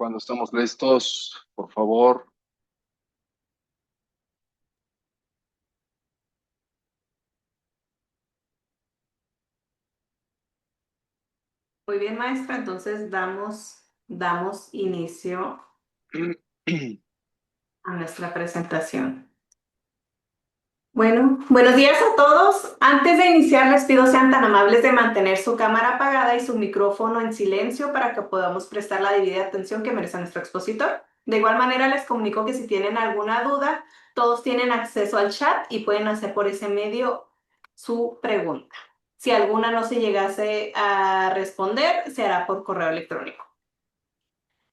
Cuando estamos listos, por favor. Muy bien, maestra. Entonces damos inicio a nuestra presentación. Bueno, buenos días a todos. Antes de iniciar, les pido sean tan amables de mantener su cámara apagada y su micrófono en silencio para que podamos prestar la debida atención que merece nuestro expositor. De igual manera, les comunico que si tienen alguna duda, todos tienen acceso al chat y pueden hacer por ese medio su pregunta. Si alguna no se llegase a responder, se hará por correo electrónico.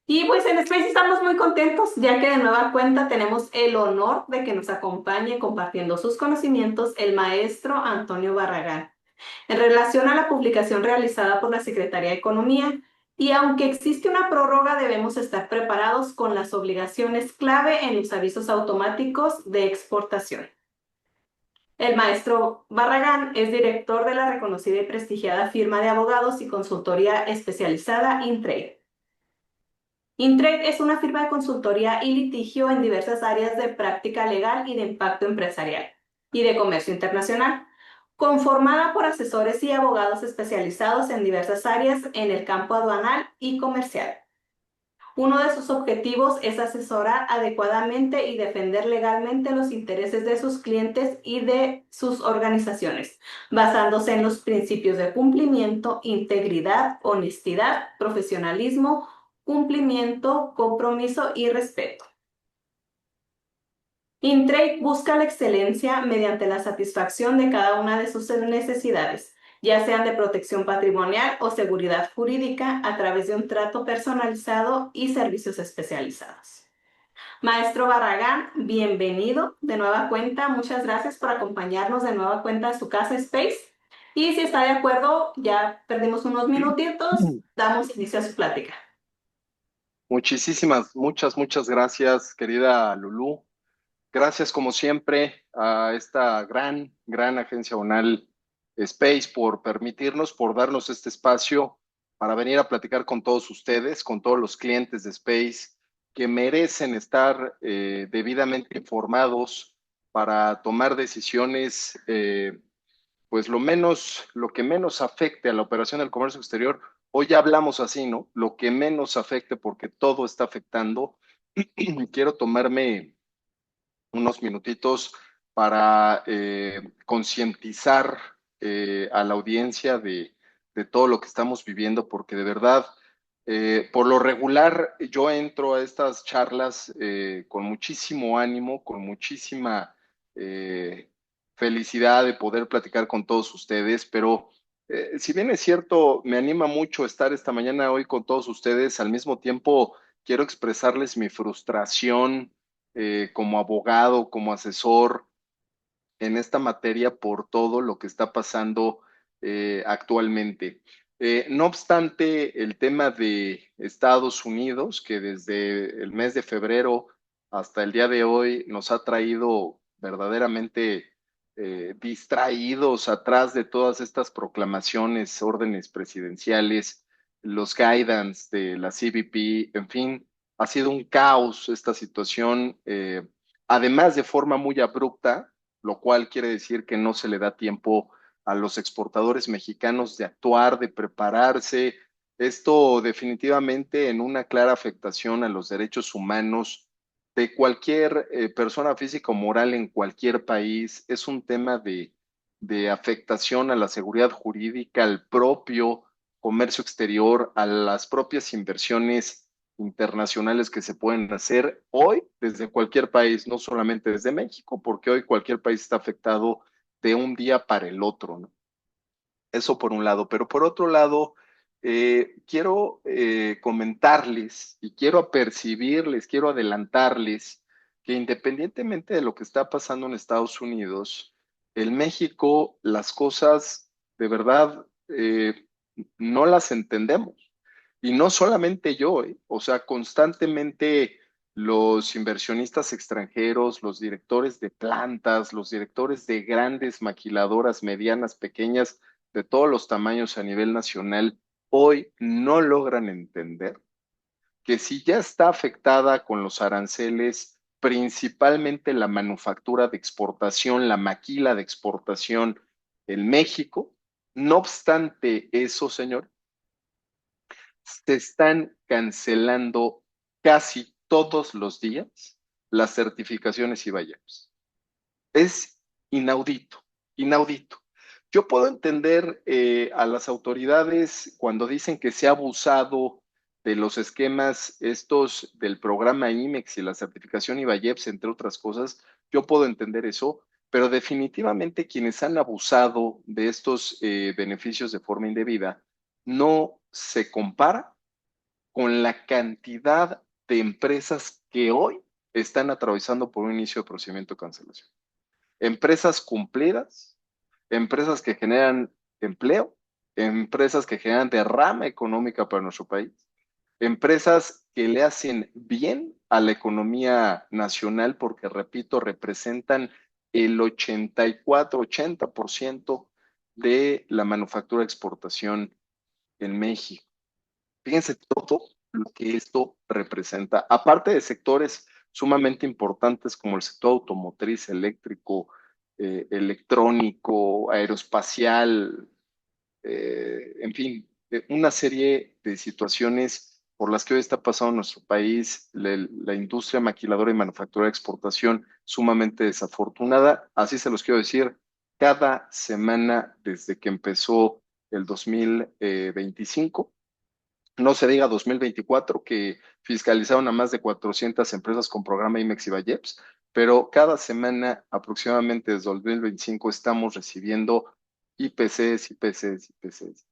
Y pues en Space estamos muy contentos, ya que de nueva cuenta tenemos el honor de que nos acompañe compartiendo sus conocimientos el maestro Antonio Barragán en relación a la publicación realizada por la Secretaría de Economía. Y aunque existe una prórroga, debemos estar preparados con las obligaciones clave en los avisos automáticos de exportación. El maestro Barragán es director de la reconocida y prestigiada firma de abogados y consultoría especializada Intrade. Intrade es una firma de consultoría y litigio en diversas áreas de práctica legal y de impacto empresarial y de comercio internacional, conformada por asesores y abogados especializados en diversas áreas en el campo aduanal y comercial. Uno de sus objetivos es asesorar adecuadamente y defender legalmente los intereses de sus clientes y de sus organizaciones, basándose en los principios de cumplimiento, integridad, honestidad, profesionalismo, cumplimiento, compromiso y respeto. Intrade busca la excelencia mediante la satisfacción de cada una de sus necesidades, ya sean de protección patrimonial o seguridad jurídica, a través de un trato personalizado y servicios especializados. Maestro Barragán, bienvenido de nueva cuenta. Muchas gracias por acompañarnos de nueva cuenta a su casa Space. Y si está de acuerdo, ya perdimos unos minutitos, damos inicio a su plática. Muchas gracias, querida Lulú. Gracias, como siempre, a esta gran agencia ONAL Space por permitirnos, por darnos este espacio para venir a platicar con todos ustedes, con todos los clientes de Space que merecen estar debidamente informados para tomar decisiones pues lo que menos afecte a la operación del comercio exterior. Hoy ya hablamos así, ¿no? Lo que menos afecte porque todo está afectando. Quiero tomarme unos minutitos para concientizar a la audiencia de todo lo que estamos viviendo, porque de verdad, por lo regular, yo entro a estas charlas con muchísimo ánimo, con muchísima eh, felicidad de poder platicar con todos ustedes, pero si bien es cierto, me anima mucho estar esta mañana hoy con todos ustedes, al mismo tiempo quiero expresarles mi frustración como abogado, como asesor en esta materia por todo lo que está pasando actualmente. No obstante, el tema de Estados Unidos, que desde el mes de febrero hasta el día de hoy nos ha traído verdaderamente distraídos atrás de todas estas proclamaciones, órdenes presidenciales, los guidance de la CBP, en fin, ha sido un caos esta situación, además de forma muy abrupta, lo cual quiere decir que no se le da tiempo a los exportadores mexicanos de actuar, de prepararse. Esto definitivamente en una clara afectación a los derechos humanos de cualquier persona física o moral en cualquier país. Es un tema de afectación a la seguridad jurídica, al propio comercio exterior, a las propias inversiones internacionales que se pueden hacer hoy desde cualquier país, no solamente desde México, porque hoy cualquier país está afectado de un día para el otro, ¿no? Eso por un lado, pero por otro lado, quiero comentarles y quiero apercibirles, quiero adelantarles que independientemente de lo que está pasando en Estados Unidos, en México las cosas de verdad no las entendemos. Y no solamente yo, o sea, constantemente los inversionistas extranjeros, los directores de plantas, los directores de grandes maquiladoras, medianas, pequeñas, de todos los tamaños a nivel nacional, hoy no logran entender que si ya está afectada con los aranceles, principalmente la manufactura de exportación, la maquila de exportación en México, no obstante eso, señor, se están cancelando casi todos los días las certificaciones IBAYEPS. Es inaudito, inaudito. Yo puedo entender a las autoridades cuando dicen que se ha abusado de los esquemas estos del programa IMEX y la certificación IBAYEPS, entre otras cosas. Yo puedo entender eso, pero definitivamente quienes han abusado de estos beneficios de forma indebida no se compara con la cantidad de empresas que hoy están atravesando por un inicio de procedimiento de cancelación. Empresas cumplidas, empresas que generan empleo, empresas que generan derrama económica para nuestro país, empresas que le hacen bien a la economía nacional porque, repito, representan el 84-80% de la manufactura de exportación en México. Fíjense todo lo que esto representa, aparte de sectores sumamente importantes como el sector automotriz, eléctrico, electrónico, aeroespacial, en fin, una serie de situaciones por las que hoy está pasando en nuestro país, la industria maquiladora y manufactura de exportación sumamente desafortunada. Así se los quiero decir, cada semana desde que empezó el 2025, no se diga 2024, que fiscalizaron a más de 400 empresas con programa IMEX y Valleps, pero cada semana, aproximadamente desde 2025, estamos recibiendo IPCs, IPCs, IPCs.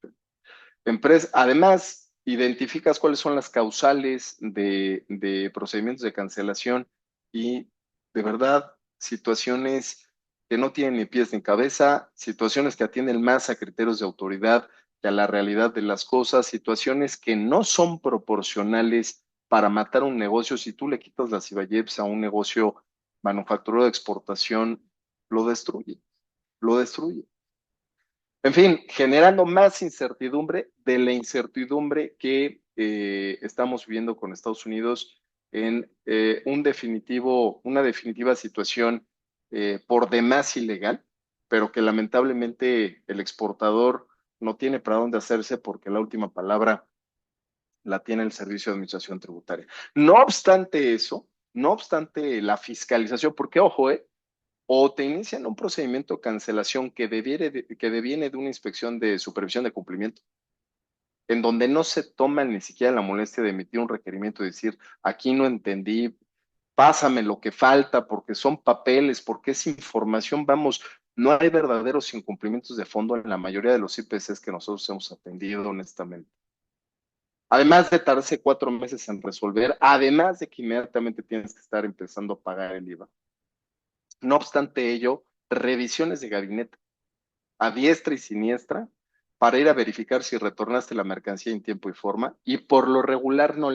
Además, identificas cuáles son las causales de procedimientos de cancelación y, de verdad, situaciones que no tienen ni pies ni cabeza, situaciones que atienden más a criterios de autoridad que a la realidad de las cosas, situaciones que no son proporcionales para matar un negocio. Si tú le quitas las IBAYEPS a un negocio manufacturero de exportación, lo destruye, lo destruye. En fin, generando más incertidumbre de la incertidumbre que estamos viviendo con Estados Unidos en una definitiva situación por demás ilegal, pero que lamentablemente el exportador no tiene para dónde hacerse porque la última palabra la tiene el Servicio de Administración Tributaria. No obstante eso, no obstante la fiscalización, porque ojo, o te inician un procedimiento de cancelación que deviene de una inspección de supervisión de cumplimiento, en donde no se toma ni siquiera la molestia de emitir un requerimiento y decir, aquí no entendí, pásame lo que falta, porque son papeles, porque es información, vamos, no hay verdaderos incumplimientos de fondo en la mayoría de los IPCs que nosotros hemos atendido honestamente. Además de tardarse 4 meses en resolver, además de que inmediatamente tienes que estar empezando a pagar el IVA. No obstante ello, revisiones de gabinete a diestra y siniestra para ir a verificar si retornaste la mercancía en tiempo y forma, y por lo regular no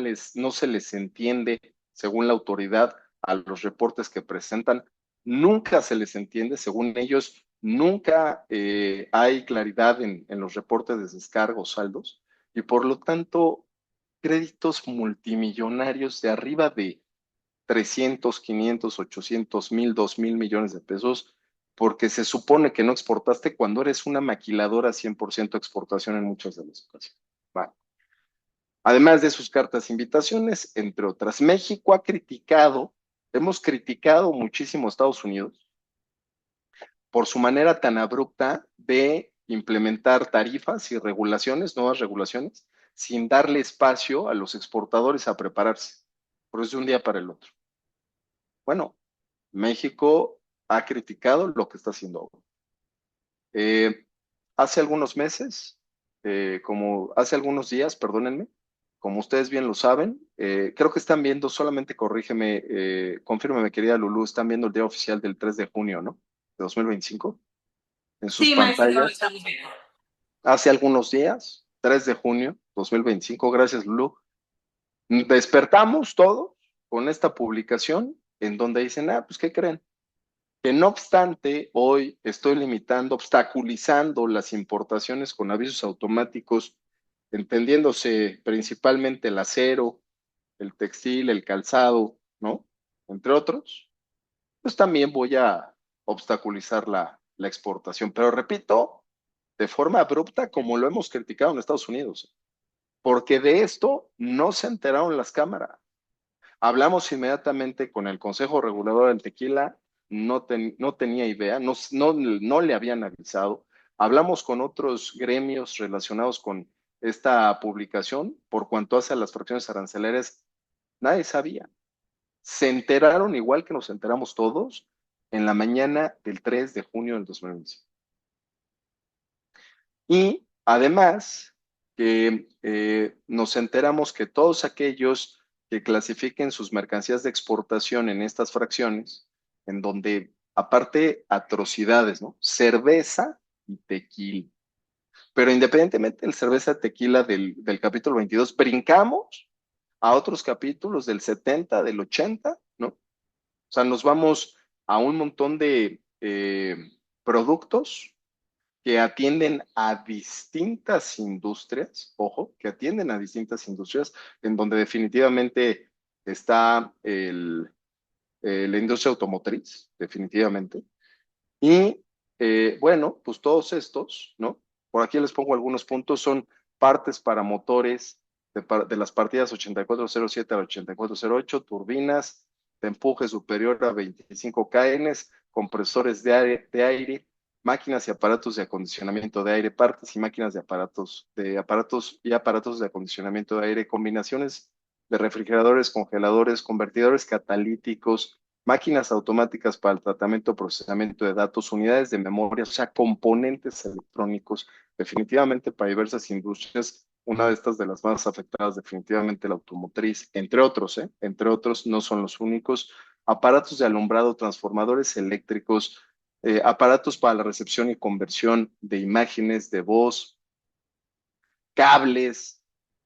se les entiende, según la autoridad, a los reportes que presentan. Nunca se les entiende, según ellos, nunca hay claridad en los reportes de descargos, saldos, y por lo tanto, créditos multimillonarios de arriba de 300, 500, 800 mil, 2,000 millones de pesos, porque se supone que no exportaste cuando eres una maquiladora 100% exportación en muchas de las ocasiones. Vale. Además de sus cartas de invitaciones, entre otras, México hemos criticado muchísimo a Estados Unidos por su manera tan abrupta de implementar tarifas y regulaciones, nuevas regulaciones, sin darle espacio a los exportadores a prepararse, por eso de un día para el otro. Bueno, México ha criticado lo que está haciendo ahora. Hace algunos meses, hace algunos días, perdónenme, como ustedes bien lo saben, creo que están viendo, solamente corrígeme, confírmeme, querida Lulú, están viendo el día oficial del 3 de junio, ¿no? De 2025, en sus Sí, maestro, lo pantallas. estamos viendo. Hace algunos días, 3 de junio 2025, gracias Lulú, despertamos todos con esta publicación en donde dicen, pues, ¿qué creen? Que no obstante, hoy estoy limitando, obstaculizando las importaciones con avisos automáticos, entendiéndose principalmente el acero, el textil, el calzado, ¿no? Entre otros, pues también voy a obstaculizar la exportación. Pero repito, de forma abrupta, como lo hemos criticado en Estados Unidos, porque de esto no se enteraron las cámaras. Hablamos inmediatamente con el Consejo Regulador del Tequila, no tenía idea, no le habían avisado. Hablamos con otros gremios relacionados con esta publicación, por cuanto hace a las fracciones arancelarias, nadie sabía. Se enteraron igual que nos enteramos todos en la mañana del 3 de junio del 2020. Y además, que nos enteramos que todos aquellos que clasifiquen sus mercancías de exportación en estas fracciones, en donde aparte atrocidades, ¿no? Cerveza y tequila. Pero independientemente del cerveza y tequila del capítulo 22, brincamos a otros capítulos del 70, del 80, ¿no? O sea, nos vamos a un montón de productos que atienden a distintas industrias, ojo, que atienden a distintas industrias, en donde definitivamente está la industria automotriz, definitivamente. Y bueno, pues todos estos, ¿no? Por aquí les pongo algunos puntos, son partes para motores de las partidas 8407 a 8408, turbinas de empuje superior a 25 kN, compresores de aire, máquinas y aparatos de acondicionamiento de aire, partes y máquinas de aparatos de acondicionamiento de aire, combinaciones de refrigeradores, congeladores, convertidores catalíticos, máquinas automáticas para el tratamiento, procesamiento de datos, unidades de memoria, o sea, componentes electrónicos, definitivamente para diversas industrias. Una de estas de las más afectadas, definitivamente la automotriz, entre otros, ¿eh? Entre otros, no son los únicos. Aparatos de alumbrado, transformadores eléctricos, aparatos para la recepción y conversión de imágenes, de voz, cables,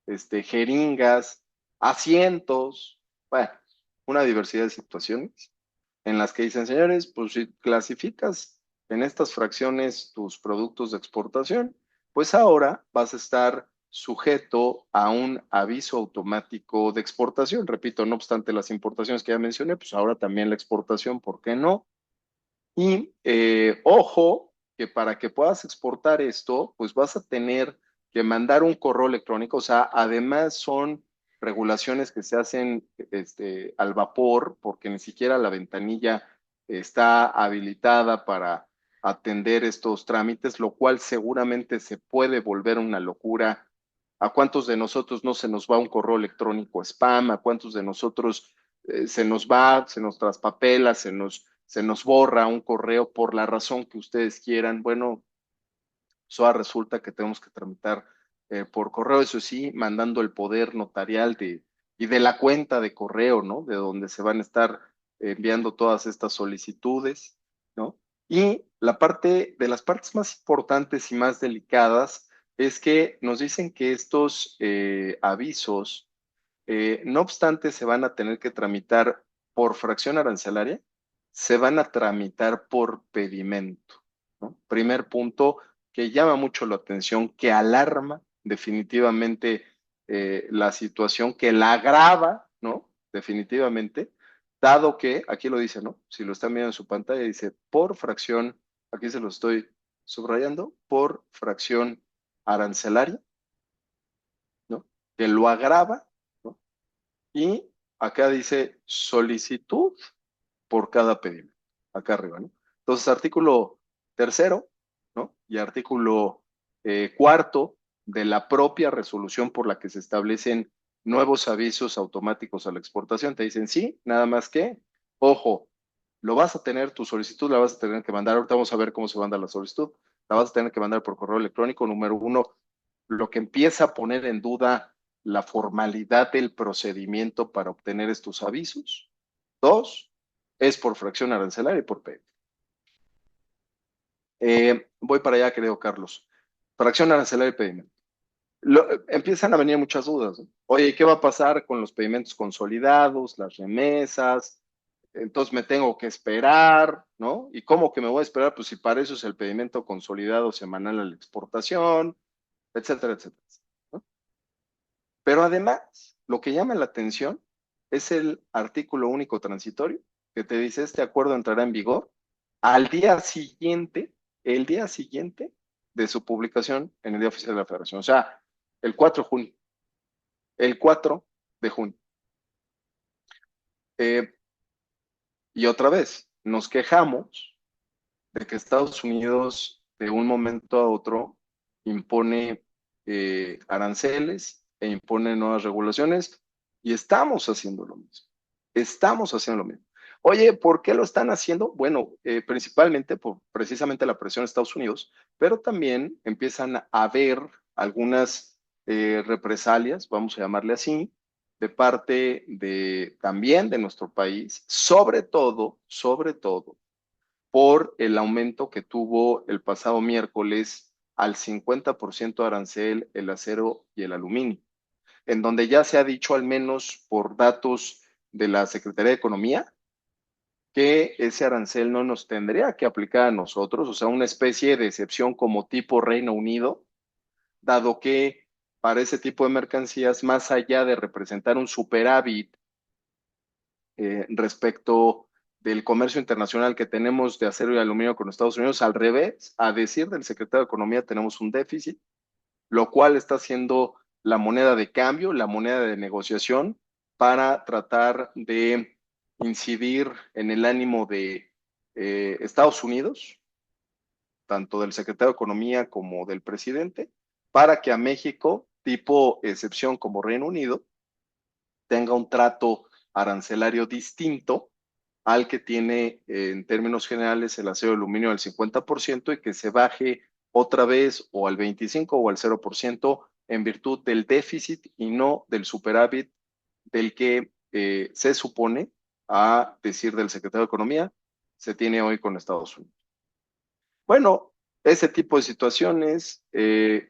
jeringas, asientos, bueno, una diversidad de situaciones en las que dicen, señores, pues si clasificas en estas fracciones tus productos de exportación, pues ahora vas a estar sujeto a un aviso automático de exportación. Repito, no obstante las importaciones que ya mencioné, pues ahora también la exportación, ¿por qué no? Y ojo, que para que puedas exportar esto, pues vas a tener que mandar un correo electrónico, o sea, además son regulaciones que se hacen al vapor, porque ni siquiera la ventanilla está habilitada para atender estos trámites, lo cual seguramente se puede volver una locura. ¿A cuántos de nosotros no se nos va un correo electrónico spam? ¿A cuántos de nosotros se nos traspapela, se nos borra un correo por la razón que ustedes quieran? Bueno, eso resulta que tenemos que tramitar por correo, eso sí, mandando el poder notarial y de la cuenta de correo, ¿no? De donde se van a estar enviando todas estas solicitudes, ¿no? Y de las partes más importantes y más delicadas es que nos dicen que estos avisos, no obstante, se van a tener que tramitar por fracción arancelaria, se van a tramitar por pedimento, ¿no? Primer punto que llama mucho la atención, que alarma definitivamente la situación, que la agrava, ¿no? Definitivamente, dado que, aquí lo dice, ¿no? Si lo están viendo en su pantalla, dice por fracción, aquí se lo estoy subrayando, por fracción arancelaria, ¿no? Que lo agrava, ¿no? Y acá dice solicitud por cada pedimento, acá arriba, ¿no? Entonces, artículo tercero, ¿no? Y artículo cuarto de la propia resolución por la que se establecen nuevos avisos automáticos a la exportación, te dicen sí, nada más que, ojo, lo vas a tener, tu solicitud la vas a tener que mandar, ahorita vamos a ver cómo se manda la solicitud, la vas a tener que mandar por correo electrónico, número uno, lo que empieza a poner en duda la formalidad del procedimiento para obtener estos avisos. Dos, es por fracción arancelaria y por PEP. Voy para allá, querido Carlos. Fracción arancelaria y pedimento. Empiezan a venir muchas dudas, ¿no? Oye, ¿qué va a pasar con los pedimentos consolidados, las remesas? Entonces me tengo que esperar, ¿no? ¿Y cómo que me voy a esperar? Pues si para eso es el pedimento consolidado semanal a la exportación, etcétera, etcétera, ¿no? Pero además, lo que llama la atención es el artículo único transitorio que te dice este acuerdo entrará en vigor al día siguiente, el día siguiente de su publicación en el Día Oficial de la Federación. O sea, el 4 de junio. El 4 de junio. Eh, y otra vez, nos quejamos de que Estados Unidos de un momento a otro impone aranceles e impone nuevas regulaciones y estamos haciendo lo mismo. Estamos haciendo lo mismo. Oye, ¿por qué lo están haciendo? Bueno, principalmente por precisamente la presión de Estados Unidos, pero también empiezan a haber algunas represalias, vamos a llamarle así, de parte de también de nuestro país, sobre todo por el aumento que tuvo el pasado miércoles al 50% de arancel el acero y el aluminio, en donde ya se ha dicho, al menos por datos de la Secretaría de Economía, que ese arancel no nos tendría que aplicar a nosotros, o sea, una especie de excepción como tipo Reino Unido, dado que para ese tipo de mercancías, más allá de representar un superávit respecto del comercio internacional que tenemos de acero y aluminio con Estados Unidos, al revés, a decir del secretario de Economía, tenemos un déficit, lo cual está siendo la moneda de cambio, la moneda de negociación para tratar de incidir en el ánimo de Estados Unidos, tanto del secretario de Economía como del presidente, para que a México, tipo excepción como Reino Unido, tenga un trato arancelario distinto al que tiene en términos generales el acero y aluminio al 50% y que se baje otra vez o al 25 o al 0% en virtud del déficit y no del superávit del que se supone, a decir del secretario de Economía, se tiene hoy con Estados Unidos. Bueno, ese tipo de situaciones,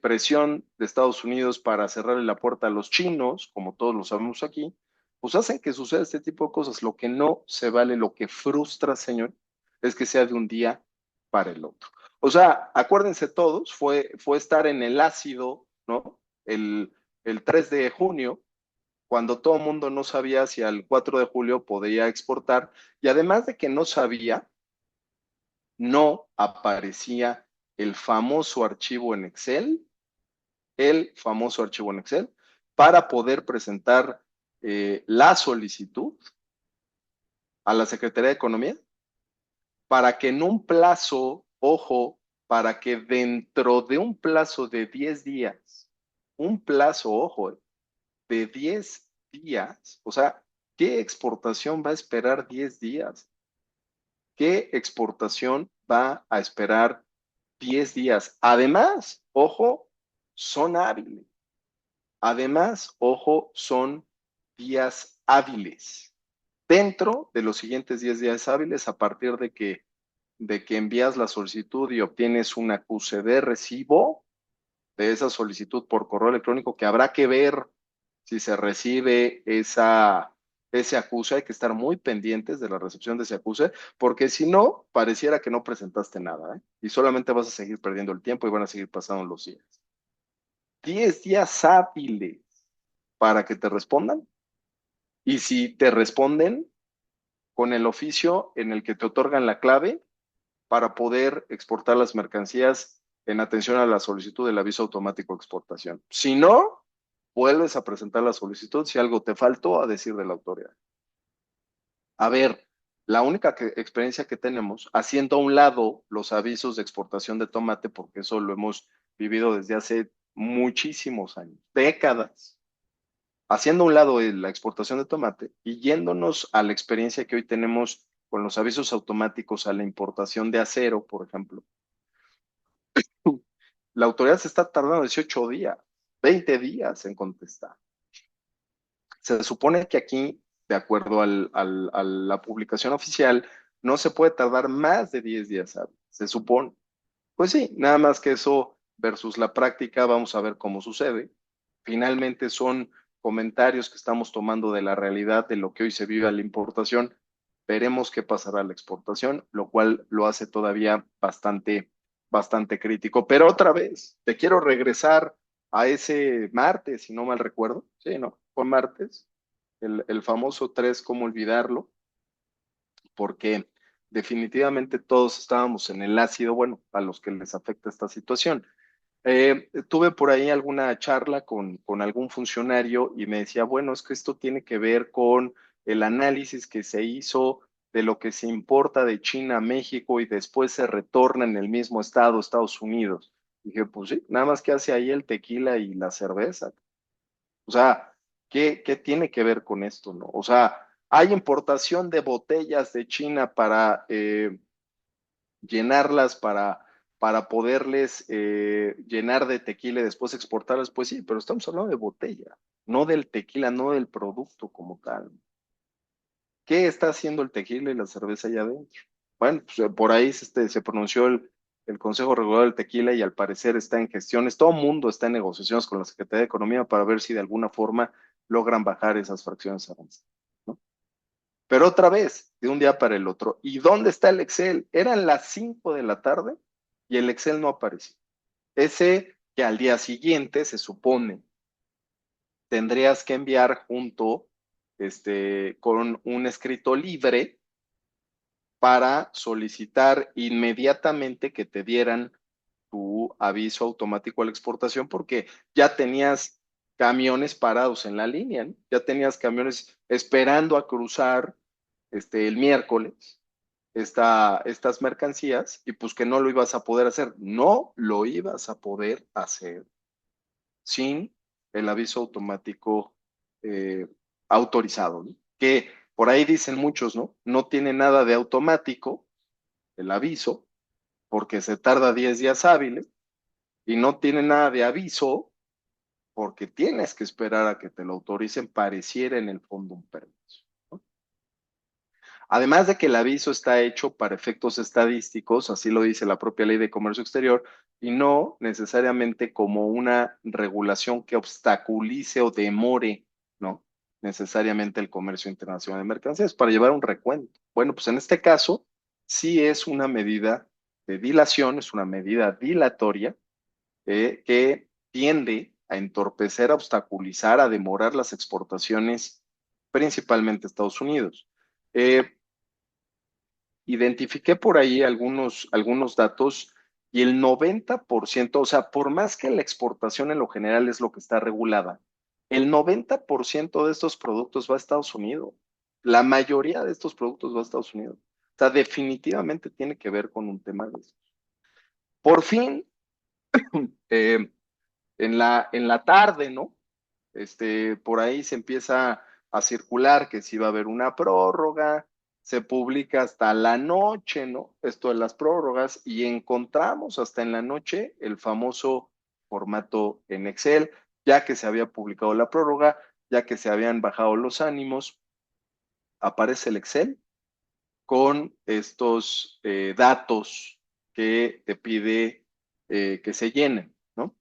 presión de Estados Unidos para cerrarle la puerta a los chinos, como todos lo sabemos aquí, pues hacen que suceda este tipo de cosas. Lo que no se vale, lo que frustra, señor, es que sea de un día para el otro. O sea, acuérdense todos, fue estar en el ácido, ¿no? El 3 de junio, cuando todo el mundo no sabía si al 4 de julio podía exportar, y además de que no sabía, no aparecía el famoso archivo en Excel, el famoso archivo en Excel, para poder presentar la solicitud a la Secretaría de Economía, para que en un plazo, ojo, para que dentro de un plazo de 10 días, un plazo, ojo, de 10 días, o sea, ¿qué exportación va a esperar 10 días? ¿Qué exportación va a esperar 10 días? Además, ojo, son hábiles. Además, ojo, son días hábiles. Dentro de los siguientes 10 días hábiles, a partir de que envías la solicitud y obtienes un acuse de recibo de esa solicitud por correo electrónico, que habrá que ver si se recibe ese acuse. Hay que estar muy pendientes de la recepción de ese acuse, porque si no, pareciera que no presentaste nada, ¿eh? Y solamente vas a seguir perdiendo el tiempo y van a seguir pasando los días. 10 días hábiles para que te respondan. Y si te responden, con el oficio en el que te otorgan la clave para poder exportar las mercancías en atención a la solicitud del aviso automático de exportación. Si no, vuelves a presentar la solicitud si algo te faltó a decir de la autoridad. A ver, la única experiencia que tenemos, haciendo a un lado los avisos de exportación de tomate, porque eso lo hemos vivido desde hace muchísimos años, décadas, haciendo a un lado la exportación de tomate y yéndonos a la experiencia que hoy tenemos con los avisos automáticos a la importación de acero, por ejemplo. La autoridad se está tardando 18 días, 20 días en contestar. Se supone que aquí, de acuerdo a la publicación oficial, no se puede tardar más de 10 días, ¿sabes? Se supone. Pues sí, nada más que eso versus la práctica, vamos a ver cómo sucede. Finalmente son comentarios que estamos tomando de la realidad de lo que hoy se vive a la importación. Veremos qué pasará a la exportación, lo cual lo hace todavía bastante crítico. Pero otra vez, te quiero regresar a ese martes, si no mal recuerdo. Sí, ¿no? Fue martes, el famoso 3, ¿cómo olvidarlo? Porque definitivamente todos estábamos en el ácido, bueno, a los que les afecta esta situación. Tuve por ahí alguna charla con algún funcionario y me decía, bueno, es que esto tiene que ver con el análisis que se hizo de lo que se importa de China a México y después se retorna en el mismo estado, Estados Unidos. Dije, pues sí, nada más que hace ahí el tequila y la cerveza. O sea, ¿qué tiene que ver con esto, no? O sea, hay importación de botellas de China para llenarlas, para poderles llenar de tequila y después exportarlas, pues sí, pero estamos hablando de botella, no del tequila, no del producto como tal. ¿Qué está haciendo el tequila y la cerveza allá adentro? Bueno, pues por ahí se pronunció el Consejo Regulador del Tequila y al parecer está en gestiones, todo el mundo está en negociaciones con la Secretaría de Economía para ver si de alguna forma logran bajar esas fracciones arancelarias, ¿no? Pero otra vez, de un día para el otro. ¿Y dónde está el Excel? Eran las 5 de la tarde y el Excel no apareció. Ese que al día siguiente se supone tendrías que enviar junto con un escrito libre para solicitar inmediatamente que te dieran tu aviso automático a la exportación porque ya tenías camiones parados en la línea, ¿no? Ya tenías camiones esperando a cruzar el miércoles estas mercancías y pues que no lo ibas a poder hacer. No lo ibas a poder hacer sin el aviso automático eh, autorizado, ¿no? Que por ahí dicen muchos, ¿no? No tiene nada de automático el aviso porque se tarda 10 días hábiles y no tiene nada de aviso porque tienes que esperar a que te lo autoricen, pareciera en el fondo un permiso, ¿no? Además de que el aviso está hecho para efectos estadísticos, así lo dice la propia ley de comercio exterior, y no necesariamente como una regulación que obstaculice o demore, ¿no? Necesariamente el comercio internacional de mercancías para llevar un recuento. Bueno, pues en este caso sí es una medida de dilación, es una medida dilatoria que tiende a entorpecer, a obstaculizar, a demorar las exportaciones, principalmente a Estados Unidos. Eh, Identifiqué por ahí algunos datos y el 90%, o sea, por más que la exportación en lo general es lo que está regulada, el 90% de estos productos va a Estados Unidos. La mayoría de estos productos va a Estados Unidos. O sea, definitivamente tiene que ver con un tema de eso. Por fin, eh, en la tarde, ¿no? Por ahí se empieza a circular que si va a haber una prórroga, se publica hasta la noche, ¿no? Esto de las prórrogas y encontramos hasta en la noche el famoso formato en Excel, ya que se había publicado la prórroga, ya que se habían bajado los ánimos, aparece el Excel con estos datos que te pide que se llenen, ¿no?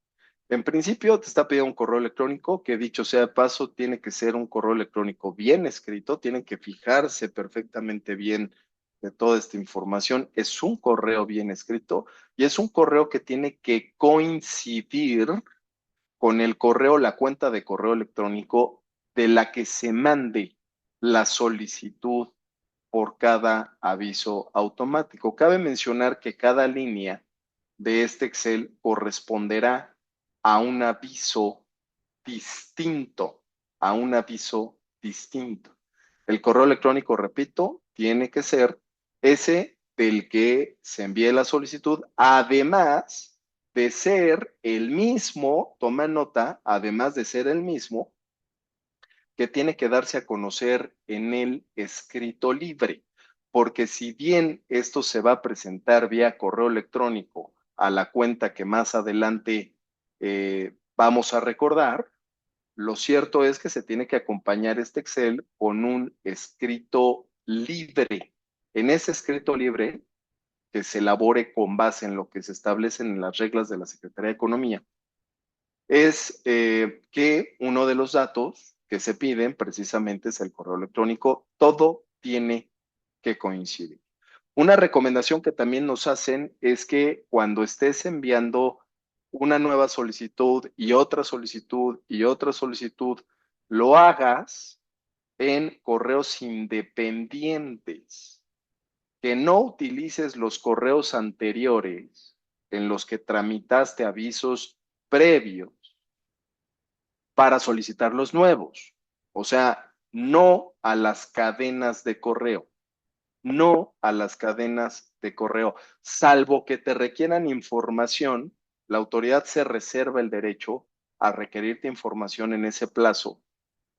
En principio te está pidiendo un correo electrónico que dicho sea de paso, tiene que ser un correo electrónico bien escrito, tienen que fijarse perfectamente bien de toda esta información. Es un correo bien escrito y es un correo que tiene que coincidir con el correo, la cuenta de correo electrónico de la que se mande la solicitud por cada aviso automático. Cabe mencionar que cada línea de este Excel corresponderá a un aviso distinto, a un aviso distinto. El correo electrónico, repito, tiene que ser ese del que se envíe la solicitud, además de ser el mismo, toma nota, además de ser el mismo, que tiene que darse a conocer en el escrito libre, porque si bien esto se va a presentar vía correo electrónico a la cuenta que más adelante vamos a recordar, lo cierto es que se tiene que acompañar este Excel con un escrito libre. En ese escrito libre, que se elabore con base en lo que se establecen en las reglas de la Secretaría de Economía, es que uno de los datos que se piden precisamente es el correo electrónico. Todo tiene que coincidir. Una recomendación que también nos hacen es que cuando estés enviando una nueva solicitud y otra solicitud y otra solicitud, lo hagas en correos independientes, que no utilices los correos anteriores en los que tramitaste avisos previos para solicitar los nuevos. O sea, no a las cadenas de correo, no a las cadenas de correo, salvo que te requieran información, la autoridad se reserva el derecho a requerirte información en ese plazo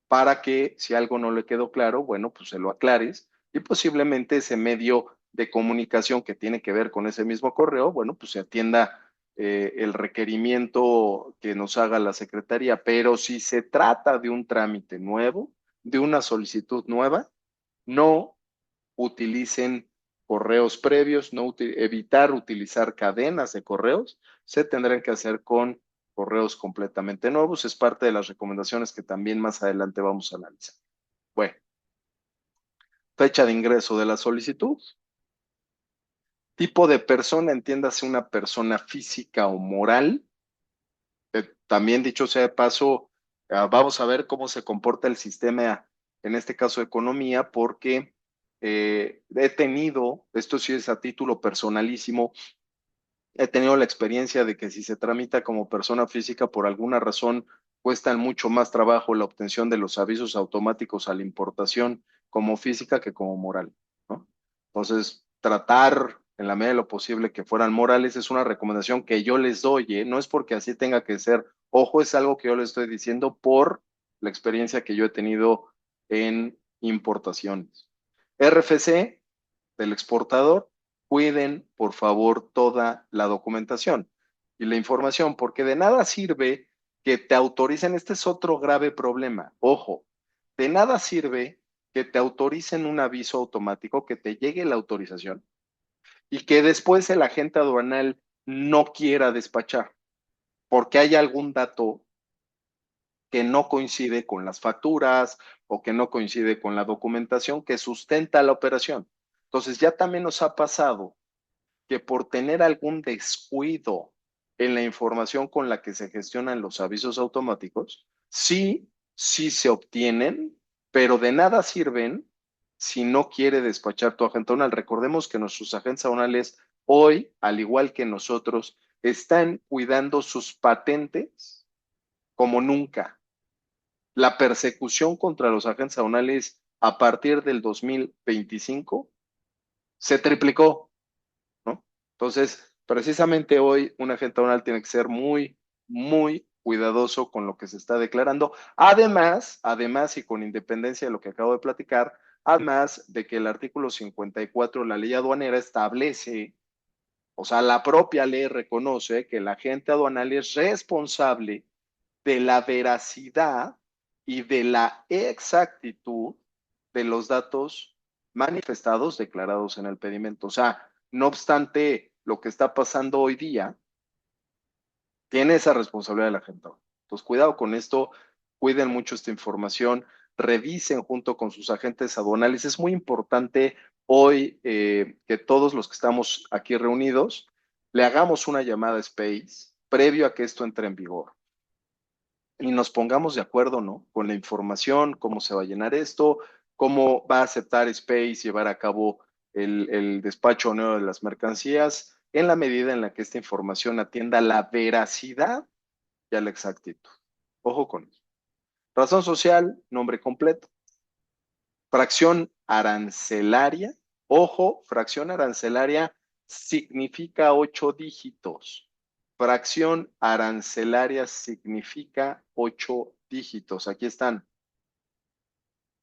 para que si algo no le quedó claro, bueno, pues se lo aclares y posiblemente ese medio de comunicación que tiene que ver con ese mismo correo, bueno, pues se atienda el requerimiento que nos haga la Secretaría. Pero si se trata de un trámite nuevo, de una solicitud nueva, no utilicen correos previos, evitar utilizar cadenas de correos, se tendrán que hacer con correos completamente nuevos. Es parte de las recomendaciones que también más adelante vamos a analizar. Bueno, fecha de ingreso de la solicitud, tipo de persona, entiéndase una persona física o moral. También dicho sea de paso, vamos a ver cómo se comporta el sistema, en este caso economía, porque he tenido, esto sí es a título personalísimo, he tenido la experiencia de que si se tramita como persona física, por alguna razón, cuesta mucho más trabajo la obtención de los avisos automáticos a la importación como física que como moral, ¿no? Entonces, tratar en la medida de lo posible que fueran morales es una recomendación que yo les doy, ¿eh? No es porque así tenga que ser. Ojo, es algo que yo les estoy diciendo por la experiencia que yo he tenido en importaciones. RFC del exportador, cuiden por favor toda la documentación y la información, porque de nada sirve que te autoricen, este es otro grave problema, ojo, de nada sirve que te autoricen un aviso automático, que te llegue la autorización y que después el agente aduanal no quiera despachar, porque hay algún dato que no coincide con las facturas o que no coincide con la documentación que sustenta la operación. Entonces ya también nos ha pasado que por tener algún descuido en la información con la que se gestionan los avisos automáticos, sí se obtienen, pero de nada sirven si no quiere despachar tu agente aduanal. Recordemos que nuestros agentes aduanales hoy, al igual que nosotros, están cuidando sus patentes como nunca. La persecución contra los agentes aduanales a partir del 2025 se triplicó, ¿no? Entonces, precisamente hoy un agente aduanal tiene que ser muy cuidadoso con lo que se está declarando. Además, y con independencia de lo que acabo de platicar, además de que el artículo 54 de la ley aduanera establece, o sea, la propia ley reconoce que el agente aduanal es responsable de la veracidad y de la exactitud de los datos manifestados, declarados en el pedimento. O sea, no obstante lo que está pasando hoy día, tiene esa responsabilidad el agente. Entonces, cuidado con esto, cuiden mucho esta información, revisen junto con sus agentes aduanales. Es muy importante hoy que todos los que estamos aquí reunidos le hagamos una llamada a Space previo a que esto entre en vigor y nos pongamos de acuerdo, ¿no? Con la información, cómo se va a llenar esto, cómo va a aceptar Space llevar a cabo el despacho nuevo de las mercancías, en la medida en la que esta información atienda la veracidad y a la exactitud. Ojo con eso. Razón social, nombre completo. Fracción arancelaria. Ojo, fracción arancelaria significa 8 dígitos. Fracción arancelaria significa 8 dígitos. Aquí están.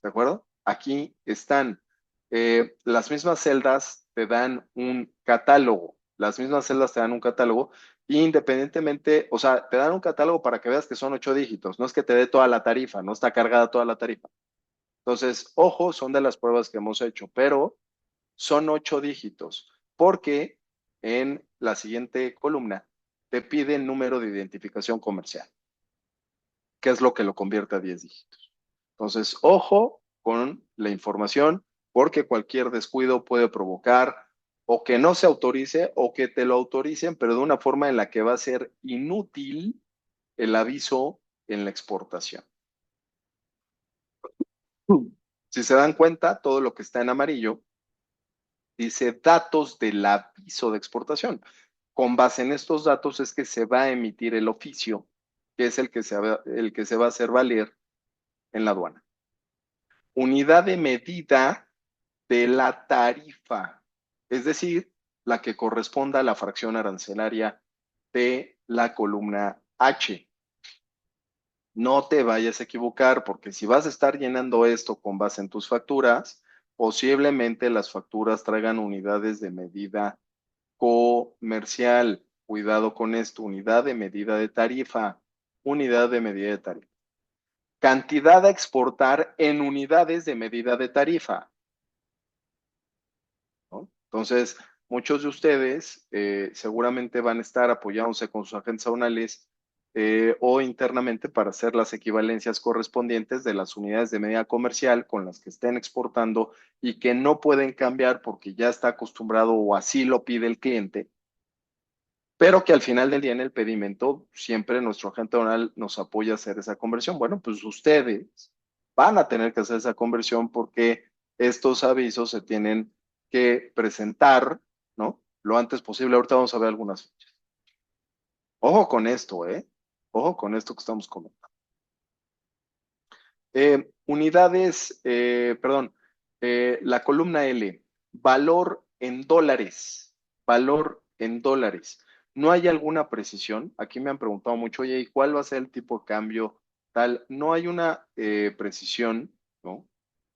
¿De acuerdo? Aquí están. Las mismas celdas te dan un catálogo. Las mismas celdas te dan un catálogo. Independientemente, o sea, te dan un catálogo para que veas que son 8 dígitos. No es que te dé toda la tarifa, no está cargada toda la tarifa. Entonces, ojo, son de las pruebas que hemos hecho, pero son 8 dígitos, porque en la siguiente columna te pide el número de identificación comercial, que es lo que lo convierte a 10 dígitos. Entonces, ojo con la información, porque cualquier descuido puede provocar o que no se autorice o que te lo autoricen, pero de una forma en la que va a ser inútil el aviso en la exportación. Si se dan cuenta, todo lo que está en amarillo dice datos del aviso de exportación. Con base en estos datos es que se va a emitir el oficio, que es el que se va a hacer valer en la aduana. Unidad de medida de la tarifa, es decir, la que corresponda a la fracción arancelaria de la columna H. No te vayas a equivocar, porque si vas a estar llenando esto con base en tus facturas, posiblemente las facturas traigan unidades de medida comercial. Cuidado con esto, unidad de medida de tarifa, unidad de medida de tarifa. Cantidad a exportar en unidades de medida de tarifa, ¿no? Entonces, muchos de ustedes seguramente van a estar apoyándose con sus agentes aduanales o internamente para hacer las equivalencias correspondientes de las unidades de medida comercial con las que estén exportando y que no pueden cambiar porque ya está acostumbrado o así lo pide el cliente, pero que al final del día en el pedimento siempre nuestro agente aduanal nos apoya a hacer esa conversión. Bueno, pues ustedes van a tener que hacer esa conversión porque estos avisos se tienen que presentar, ¿no? Lo antes posible. Ahorita vamos a ver algunas fechas. Ojo con esto, ¿eh? Ojo con esto que estamos comentando. Perdón, la columna L, valor en dólares, valor en dólares. No hay alguna precisión. Aquí me han preguntado mucho, oye, ¿y cuál va a ser el tipo de cambio tal? No hay una precisión, ¿no?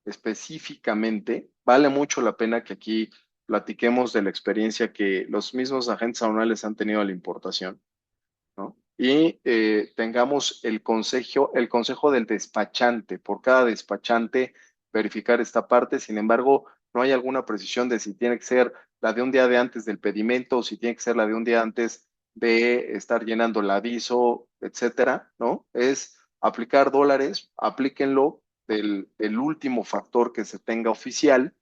Específicamente, vale mucho la pena que aquí platiquemos de la experiencia que los mismos agentes aduanales han tenido a la importación, ¿no? Y tengamos el consejo del despachante, por cada despachante verificar esta parte. Sin embargo, no hay alguna precisión de si tiene que ser la de un día de antes del pedimento o si tiene que ser la de un día antes de estar llenando el aviso, etcétera, ¿no? Es aplicar dólares, aplíquenlo del último factor que se tenga oficial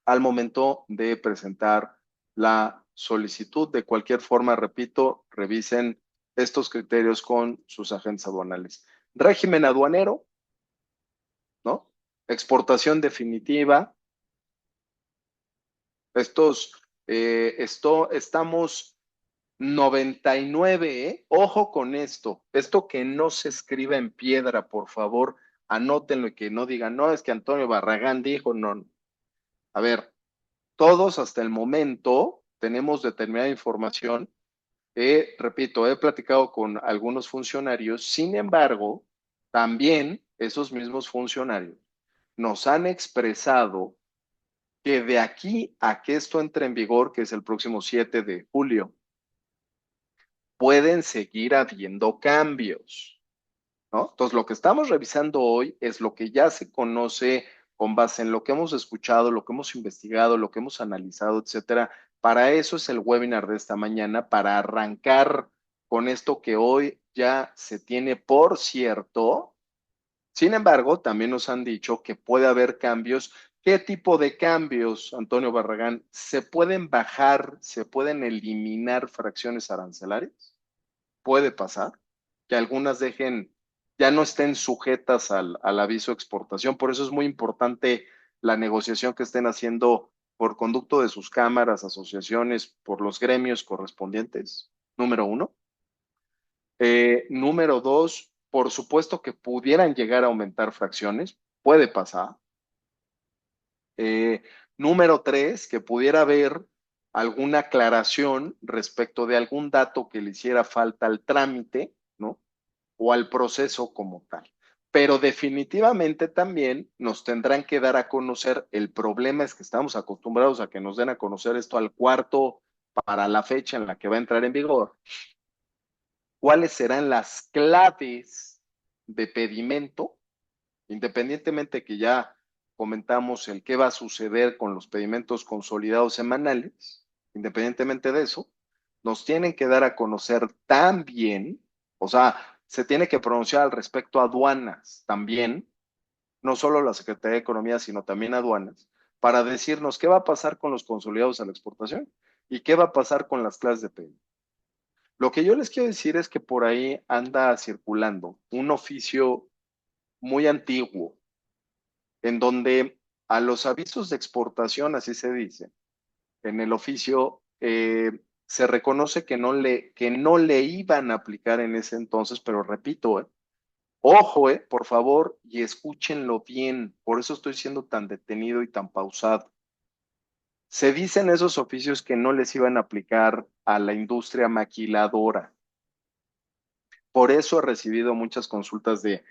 al momento de presentar la solicitud. De cualquier forma, repito, revisen estos criterios con sus agentes aduanales. Régimen aduanero, ¿no? Exportación definitiva. Estamos 99, ¿eh? Ojo con esto. Esto que no se escriba en piedra, por favor, anótenlo y que no digan, no, es que Antonio Barragán dijo, no. A ver, todos hasta el momento tenemos determinada información. Repito, he platicado con algunos funcionarios, sin embargo, también esos mismos funcionarios nos han expresado que de aquí a que esto entre en vigor, que es el próximo 7 de julio, pueden seguir habiendo cambios, ¿no? Entonces, lo que estamos revisando hoy es lo que ya se conoce con base en lo que hemos escuchado, lo que hemos investigado, lo que hemos analizado, etcétera. Para eso es el webinar de esta mañana, para arrancar con esto que hoy ya se tiene por cierto. Sin embargo, también nos han dicho que puede haber cambios. ¿Qué tipo de cambios, Antonio Barragán? ¿Se pueden bajar, se pueden eliminar fracciones arancelarias? Puede pasar que algunas dejen, ya no estén sujetas al aviso de exportación. Por eso es muy importante la negociación que estén haciendo por conducto de sus cámaras, asociaciones, por los gremios correspondientes, número uno. Número dos, por supuesto que pudieran llegar a aumentar fracciones, puede pasar. Eh, Número tres, que pudiera haber alguna aclaración respecto de algún dato que le hiciera falta al trámite, ¿no? O al proceso como tal. Pero definitivamente también nos tendrán que dar a conocer, el problema es que estamos acostumbrados a que nos den a conocer esto al cuarto para la fecha en la que va a entrar en vigor. ¿Cuáles serán las claves de pedimento? Independientemente que ya comentamos el qué va a suceder con los pedimentos consolidados semanales, independientemente de eso, nos tienen que dar a conocer también, o sea, se tiene que pronunciar al respecto a aduanas también, no solo la Secretaría de Economía, sino también aduanas, para decirnos qué va a pasar con los consolidados a la exportación y qué va a pasar con las clases de pedido. Lo que yo les quiero decir es que por ahí anda circulando un oficio muy antiguo, en donde a los avisos de exportación, así se dice, en el oficio se reconoce que no le iban a aplicar en ese entonces, pero repito, ojo, por favor, y escúchenlo bien, por eso estoy siendo tan detenido y tan pausado. Se dicen esos oficios que no les iban a aplicar a la industria maquiladora. Por eso he recibido muchas consultas de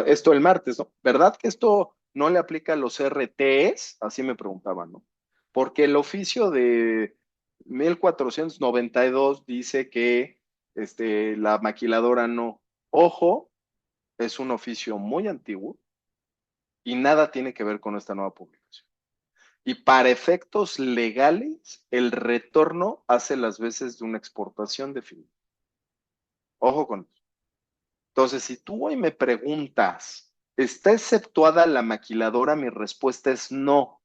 esto el martes, ¿no? ¿Verdad que esto no le aplica a los RTs? Así me preguntaban, ¿no? Porque el oficio de 1492 dice que la maquiladora no. Ojo, es un oficio muy antiguo y nada tiene que ver con esta nueva publicación. Y para efectos legales, el retorno hace las veces de una exportación definitiva. Ojo con eso. Entonces, si tú hoy me preguntas, ¿está exceptuada la maquiladora? Mi respuesta es no,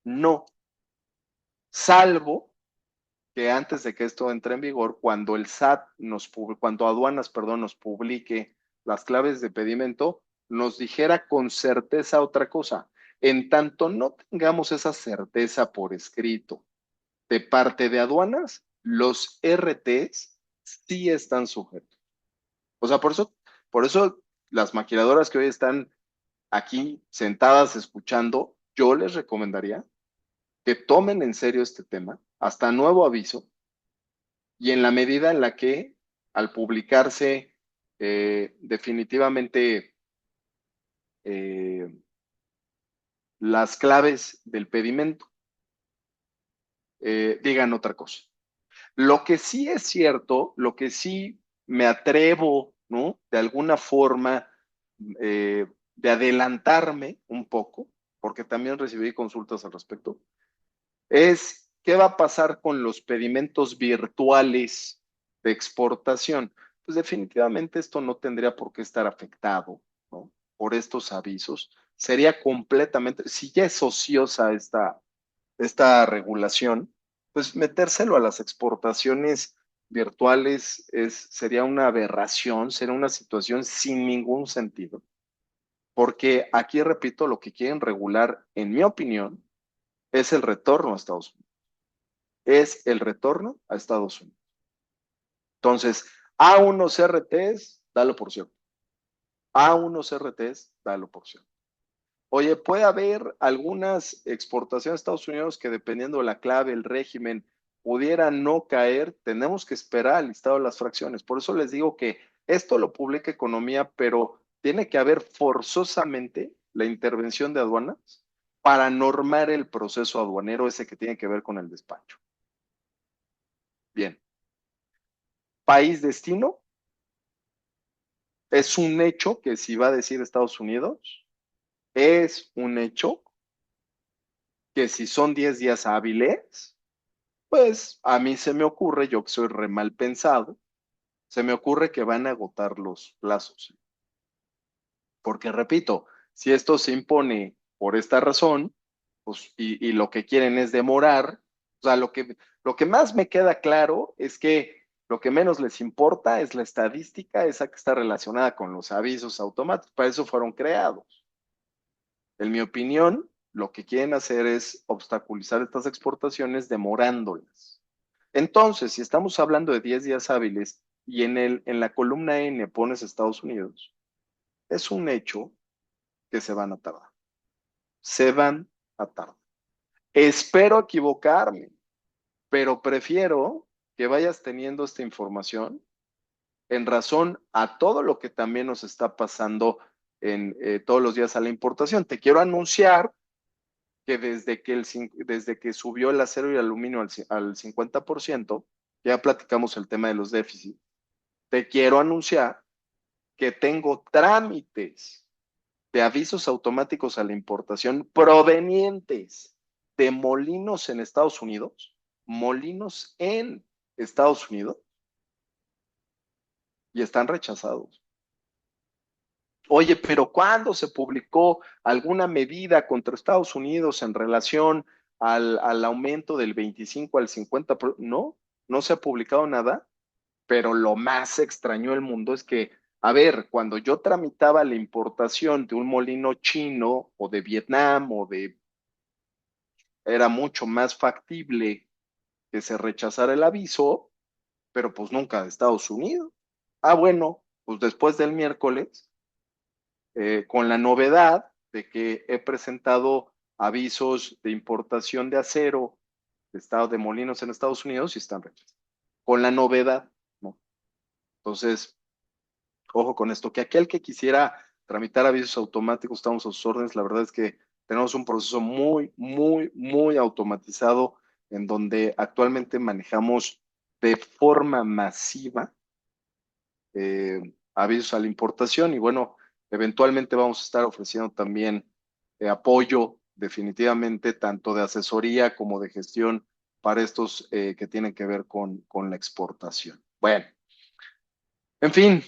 no, salvo que antes de que esto entre en vigor, cuando el SAT cuando aduanas, perdón, nos publique las claves de pedimento, nos dijera con certeza otra cosa. En tanto no tengamos esa certeza por escrito de parte de aduanas, los RTs sí están sujetos. O sea, por eso las maquiladoras que hoy están aquí sentadas escuchando, yo les recomendaría que tomen en serio este tema, hasta nuevo aviso, y en la medida en la que al publicarse definitivamente eh, las claves del pedimento, digan otra cosa. Lo que sí es cierto, lo que sí me atrevo, ¿no? De alguna forma de adelantarme un poco, porque también recibí consultas al respecto, es qué va a pasar con los pedimentos virtuales de exportación. Pues definitivamente esto no tendría por qué estar afectado, ¿no? Por estos avisos. Sería completamente, si ya es ociosa esta regulación, pues metérselo a las exportaciones virtuales sería una aberración, sería una situación sin ningún sentido, porque aquí, repito, lo que quieren regular, en mi opinión, es el retorno a Estados Unidos. Es el retorno a Estados Unidos. Entonces, a unos RTs, dalo por cierto. A unos RTs, dalo por cierto. Oye, puede haber algunas exportaciones a Estados Unidos que dependiendo de la clave, el régimen, pudiera no caer. Tenemos que esperar al listado de las fracciones. Por eso les digo que esto lo publica Economía, pero tiene que haber forzosamente la intervención de aduanas para normar el proceso aduanero ese que tiene que ver con el despacho. Bien. País destino, es un hecho que si va a decir Estados Unidos, es un hecho que si son 10 días hábiles, pues a mí se me ocurre, yo que soy re mal pensado, se me ocurre que van a agotar los plazos. Porque repito, si esto se impone por esta razón, pues, y lo que quieren es demorar, o sea, lo que más me queda claro es que lo que menos les importa es la estadística, esa que está relacionada con los avisos automáticos, para eso fueron creados. En mi opinión, lo que quieren hacer es obstaculizar estas exportaciones demorándolas. Entonces, si estamos hablando de 10 días hábiles y en la columna N pones Estados Unidos, es un hecho que se van a tardar. Se van a tardar. Espero equivocarme, pero prefiero que vayas teniendo esta información en razón a todo lo que también nos está pasando en todos los días a la importación. Te quiero anunciar que desde que subió el acero y el aluminio al 50%, ya platicamos el tema de los déficits, te quiero anunciar que tengo trámites de avisos automáticos a la importación provenientes de molinos en Estados Unidos, y están rechazados. Oye, pero ¿cuándo se publicó alguna medida contra Estados Unidos en relación al aumento del 25 al 50%? No, no se ha publicado nada, pero lo más extraño del mundo es que, a ver, cuando yo tramitaba la importación de un molino chino o de Vietnam era mucho más factible que se rechazara el aviso, pero pues nunca de Estados Unidos. Ah, bueno, pues después del miércoles, con la novedad de que he presentado avisos de importación de acero de estado de molinos en Estados Unidos y están rechazados. Con la novedad, ¿no? Entonces, ojo con esto, que aquel que quisiera tramitar avisos automáticos, estamos a sus órdenes. La verdad es que tenemos un proceso muy, muy, muy automatizado en donde actualmente manejamos de forma masiva avisos a la importación y bueno, eventualmente vamos a estar ofreciendo también apoyo definitivamente tanto de asesoría como de gestión para estos que tienen que ver con la exportación. Bueno, en fin,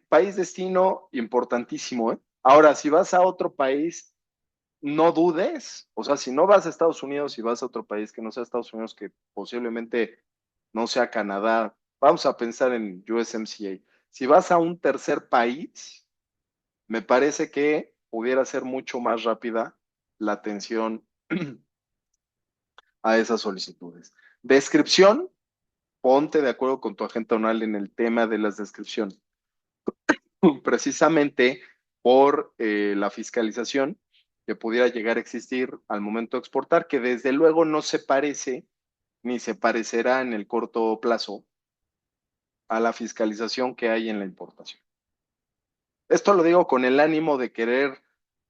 país destino importantísimo, ¿eh? Ahora, si vas a otro país, no dudes, o sea, si no vas a Estados Unidos y vas a otro país que no sea Estados Unidos, que posiblemente no sea Canadá, vamos a pensar en USMCA. Si vas a un tercer país, me parece que pudiera ser mucho más rápida la atención a esas solicitudes. Descripción, ponte de acuerdo con tu agente anual en el tema de las descripciones. Precisamente por la fiscalización que pudiera llegar a existir al momento de exportar, que desde luego no se parece ni se parecerá en el corto plazo a la fiscalización que hay en la importación. Esto lo digo con el ánimo de querer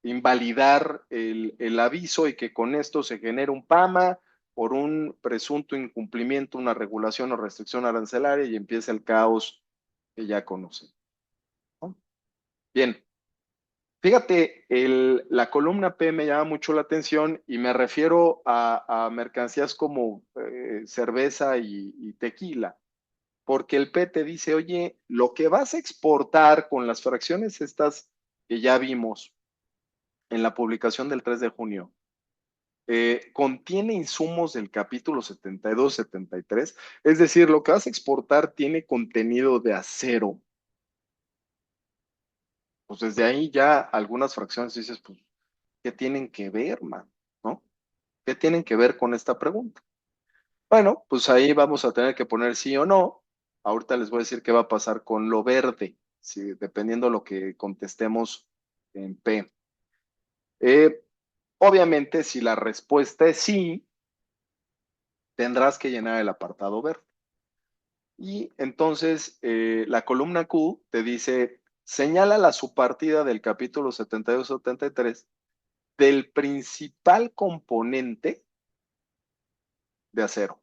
invalidar el aviso y que con esto se genere un PAMA por un presunto incumplimiento, una regulación o restricción arancelaria y empiece el caos que ya conocen, ¿no? Bien, fíjate, la columna P me llama mucho la atención y me refiero a mercancías como cerveza y tequila, porque el P te dice, oye, lo que vas a exportar con las fracciones estas que ya vimos en la publicación del 3 de junio, contiene insumos del capítulo 72-73, es decir, lo que vas a exportar tiene contenido de acero. Pues desde ahí ya algunas fracciones dices, pues, ¿qué tienen que ver, man? ¿No? ¿Qué tienen que ver con esta pregunta? Bueno, pues ahí vamos a tener que poner sí o no. Ahorita les voy a decir qué va a pasar con lo verde, si, dependiendo de lo que contestemos en P. Eh, obviamente, si la respuesta es sí, tendrás que llenar el apartado verde. Y entonces la columna Q te dice, señala la subpartida del capítulo 72-73 del principal componente de acero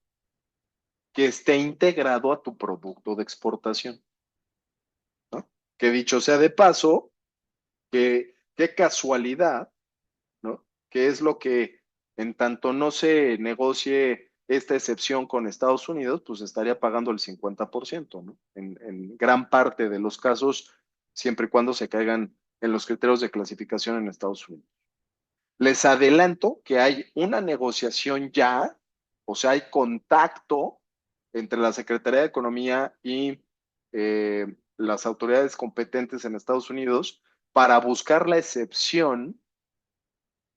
que esté integrado a tu producto de exportación, ¿no? Que dicho sea de paso, que qué casualidad, ¿no? Que es lo que en tanto no se negocie esta excepción con Estados Unidos, pues estaría pagando el 50%, ¿no? En gran parte de los casos, siempre y cuando se caigan en los criterios de clasificación en Estados Unidos. Les adelanto que hay una negociación ya, o sea, hay contacto entre la Secretaría de Economía y las autoridades competentes en Estados Unidos para buscar la excepción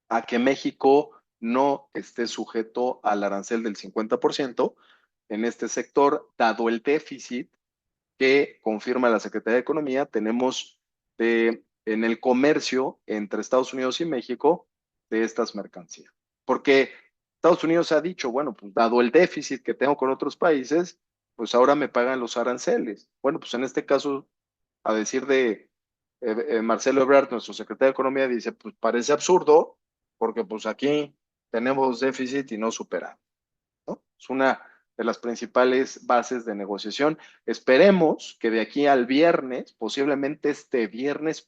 a que México no esté sujeto al arancel del 50% en este sector, dado el déficit que confirma la Secretaría de Economía, tenemos en el comercio entre Estados Unidos y México de estas mercancías. Porque Estados Unidos ha dicho, bueno, pues dado el déficit que tengo con otros países, pues ahora me pagan los aranceles. Bueno, pues en este caso, a decir de Marcelo Ebrard, nuestro secretario de Economía, dice, pues parece absurdo, porque pues aquí tenemos déficit y no superamos, ¿no? Es una de las principales bases de negociación. Esperemos que de aquí al viernes, posiblemente este viernes,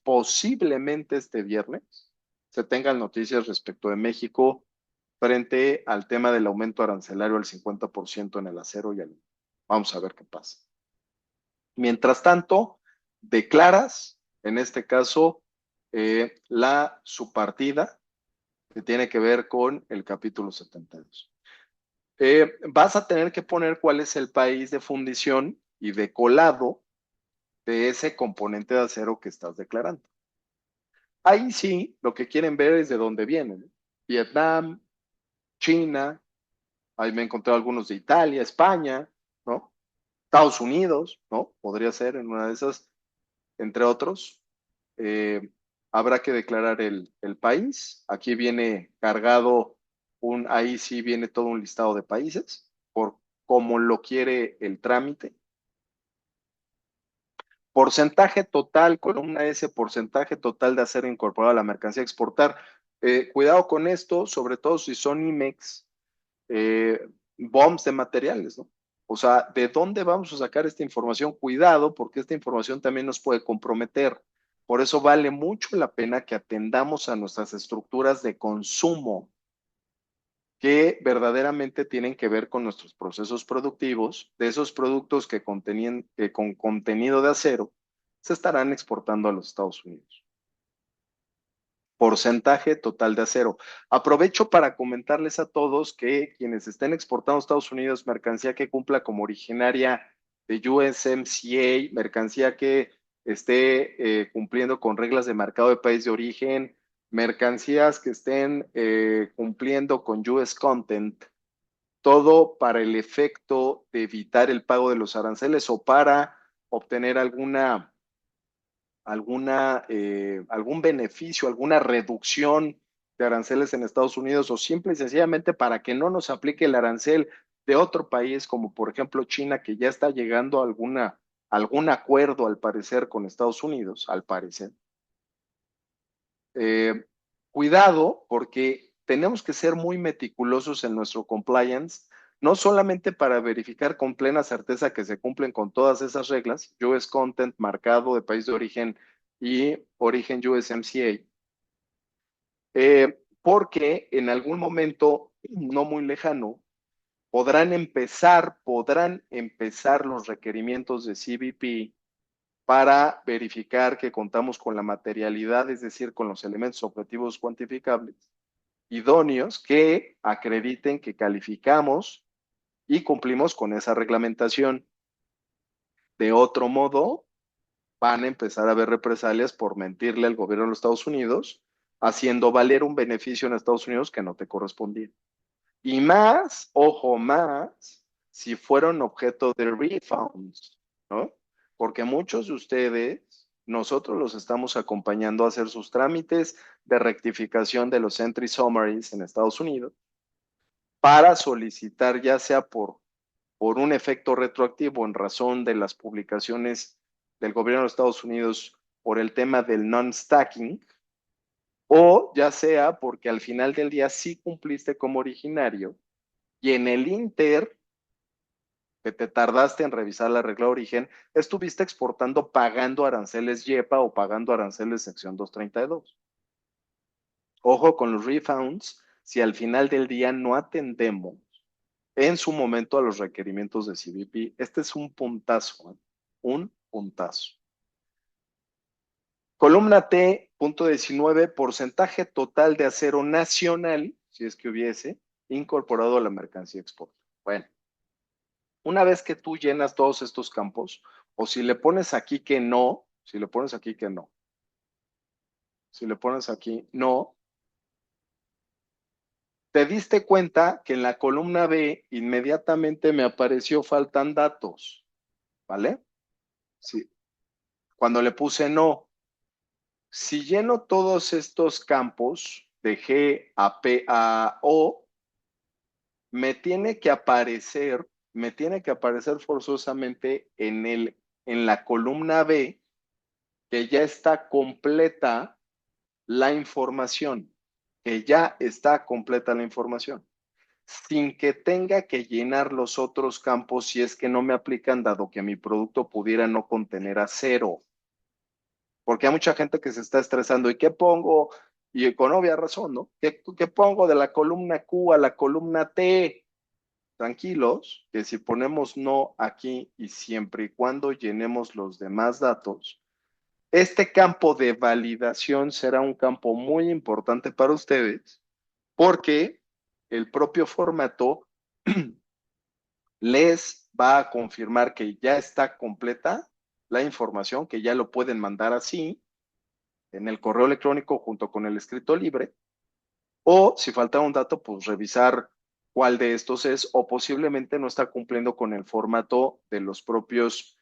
se tengan noticias respecto de México frente al tema del aumento arancelario al 50% en el acero y aluminio. Vamos a ver qué pasa. Mientras tanto, declaras, en este caso, la subpartida que tiene que ver con el capítulo 72. Vas a tener que poner cuál es el país de fundición y de colado de ese componente de acero que estás declarando. Ahí sí, lo que quieren ver es de dónde vienen. Vietnam, China, ahí me he encontrado algunos de Italia, España, ¿no? Estados Unidos, ¿no? Podría ser en una de esas, entre otros. Eh, Habrá que declarar el país. Aquí viene cargado ahí sí viene todo un listado de países, por cómo lo quiere el trámite. Porcentaje total, columna S, porcentaje total de acero incorporado a la mercancía a exportar. Cuidado con esto, sobre todo si son IMEX, bombs de materiales, ¿no? O sea, ¿de dónde vamos a sacar esta información? Cuidado, porque esta información también nos puede comprometer. Por eso vale mucho la pena que atendamos a nuestras estructuras de consumo que verdaderamente tienen que ver con nuestros procesos productivos, de esos productos que con contenido de acero se estarán exportando a los Estados Unidos. Porcentaje total de acero. Aprovecho para comentarles a todos que quienes estén exportando a Estados Unidos mercancía que cumpla como originaria de USMCA, mercancía que esté cumpliendo con reglas de mercado de país de origen, mercancías que estén cumpliendo con US Content, todo para el efecto de evitar el pago de los aranceles o para obtener algún beneficio, alguna reducción de aranceles en Estados Unidos o simple y sencillamente para que no nos aplique el arancel de otro país, como por ejemplo China, que ya está llegando a algún acuerdo al parecer con Estados Unidos, al parecer. Eh, Cuidado porque tenemos que ser muy meticulosos en nuestro compliance, no solamente para verificar con plena certeza que se cumplen con todas esas reglas, US Content, marcado de país de origen y origen USMCA, porque en algún momento no muy lejano podrán empezar los requerimientos de CBP para verificar que contamos con la materialidad, es decir, con los elementos objetivos cuantificables idóneos que acrediten que calificamos y cumplimos con esa reglamentación. De otro modo, van a empezar a haber represalias por mentirle al gobierno de los Estados Unidos, haciendo valer un beneficio en Estados Unidos que no te correspondía. Y más, ojo, más, si fueron objeto de refunds, ¿no? Porque muchos de ustedes, nosotros los estamos acompañando a hacer sus trámites de rectificación de los entry summaries en Estados Unidos para solicitar ya sea por un efecto retroactivo en razón de las publicaciones del gobierno de los Estados Unidos por el tema del non-stacking, o ya sea porque al final del día sí cumpliste como originario y en el Inter, que te tardaste en revisar la regla de origen, estuviste exportando pagando aranceles YEPA o pagando aranceles sección 232. Ojo con los refunds si al final del día no atendemos en su momento a los requerimientos de CBP. Este es un puntazo, ¿eh? Un puntazo. Columna T, punto 19, porcentaje total de acero nacional, si es que hubiese, incorporado a la mercancía exportada. Bueno, una vez que tú llenas todos estos campos, o si le pones aquí que no, si le pones aquí que no, si le pones aquí no, te diste cuenta que en la columna B inmediatamente me apareció faltan datos, ¿vale? Sí. Cuando le puse no, si lleno todos estos campos de G a P a O, me tiene que aparecer forzosamente en la columna B que ya está completa la información, que ya está completa la información, sin que tenga que llenar los otros campos si es que no me aplican, dado que mi producto pudiera no contener acero. Porque hay mucha gente que se está estresando. ¿Y qué pongo? Y con obvia razón, ¿no? ¿Qué pongo de la columna Q a la columna T? Tranquilos, que si ponemos no aquí y siempre y cuando llenemos los demás datos, Este campo de validación será un campo muy importante para ustedes porque el propio formato les va a confirmar que ya está completa la información, que ya lo pueden mandar así en el correo electrónico junto con el escrito libre, o si falta un dato, pues revisar cuál de estos es, o posiblemente no está cumpliendo con el formato de los propios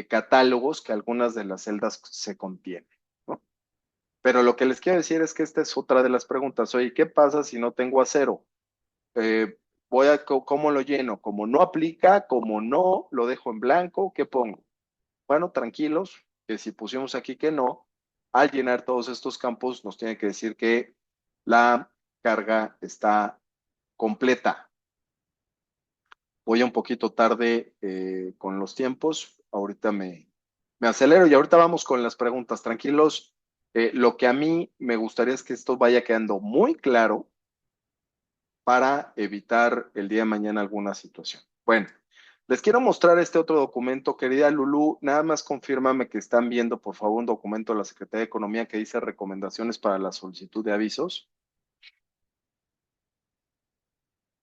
catálogos que algunas de las celdas se contienen, ¿no? Pero lo que les quiero decir es que esta es otra de las preguntas. Oye, ¿qué pasa si no tengo acero? Eh, ¿Cómo lo lleno? Como no aplica, como no, lo dejo en blanco, ¿qué pongo? Bueno, tranquilos, que si pusimos aquí que no, al llenar todos estos campos nos tiene que decir que la carga está completa. Voy un poquito tarde con los tiempos, ahorita me acelero y ahorita vamos con las preguntas. Tranquilos, lo que a mí me gustaría es que esto vaya quedando muy claro para evitar el día de mañana alguna situación. Bueno, les quiero mostrar este otro documento, querida Lulú. Nada más confírmame que están viendo, por favor, un documento de la Secretaría de Economía que dice recomendaciones para la solicitud de avisos.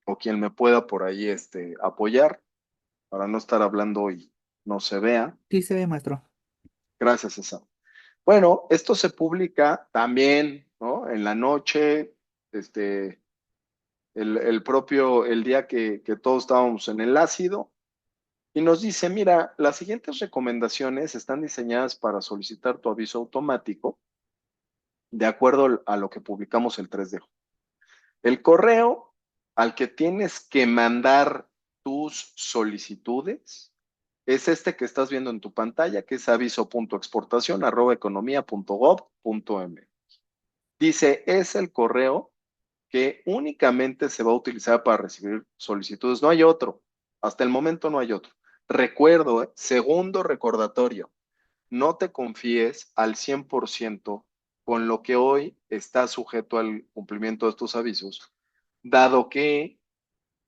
O quien me pueda por ahí apoyar para no estar hablando y no se vea. Sí se ve, maestro. Gracias, César. Bueno, esto se publica también, ¿no? En la noche, el día que todos estábamos en el ácido. Y nos dice, mira, las siguientes recomendaciones están diseñadas para solicitar tu aviso automático de acuerdo a lo que publicamos el 3 de julio. El correo al que tienes que mandar tus solicitudes es este que estás viendo en tu pantalla, que es aviso.exportación@economia.gov.mx. Dice, es el correo que únicamente se va a utilizar para recibir solicitudes. No hay otro. Hasta el momento no hay otro. Recuerdo, segundo recordatorio, no te confíes al 100% con lo que hoy está sujeto al cumplimiento de estos avisos, dado que,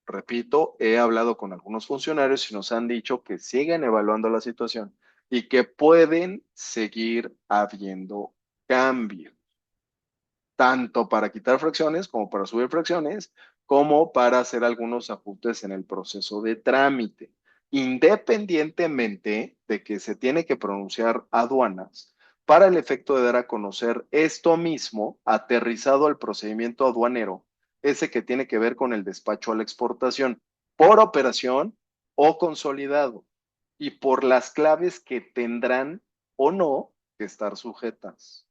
repito, he hablado con algunos funcionarios y nos han dicho que siguen evaluando la situación y que pueden seguir habiendo cambios tanto para quitar fracciones como para subir fracciones, como para hacer algunos ajustes en el proceso de trámite, independientemente de que se tiene que pronunciar aduanas para el efecto de dar a conocer esto mismo aterrizado al procedimiento aduanero, ese que tiene que ver con el despacho a la exportación por operación o consolidado y por las claves que tendrán o no que estar sujetas.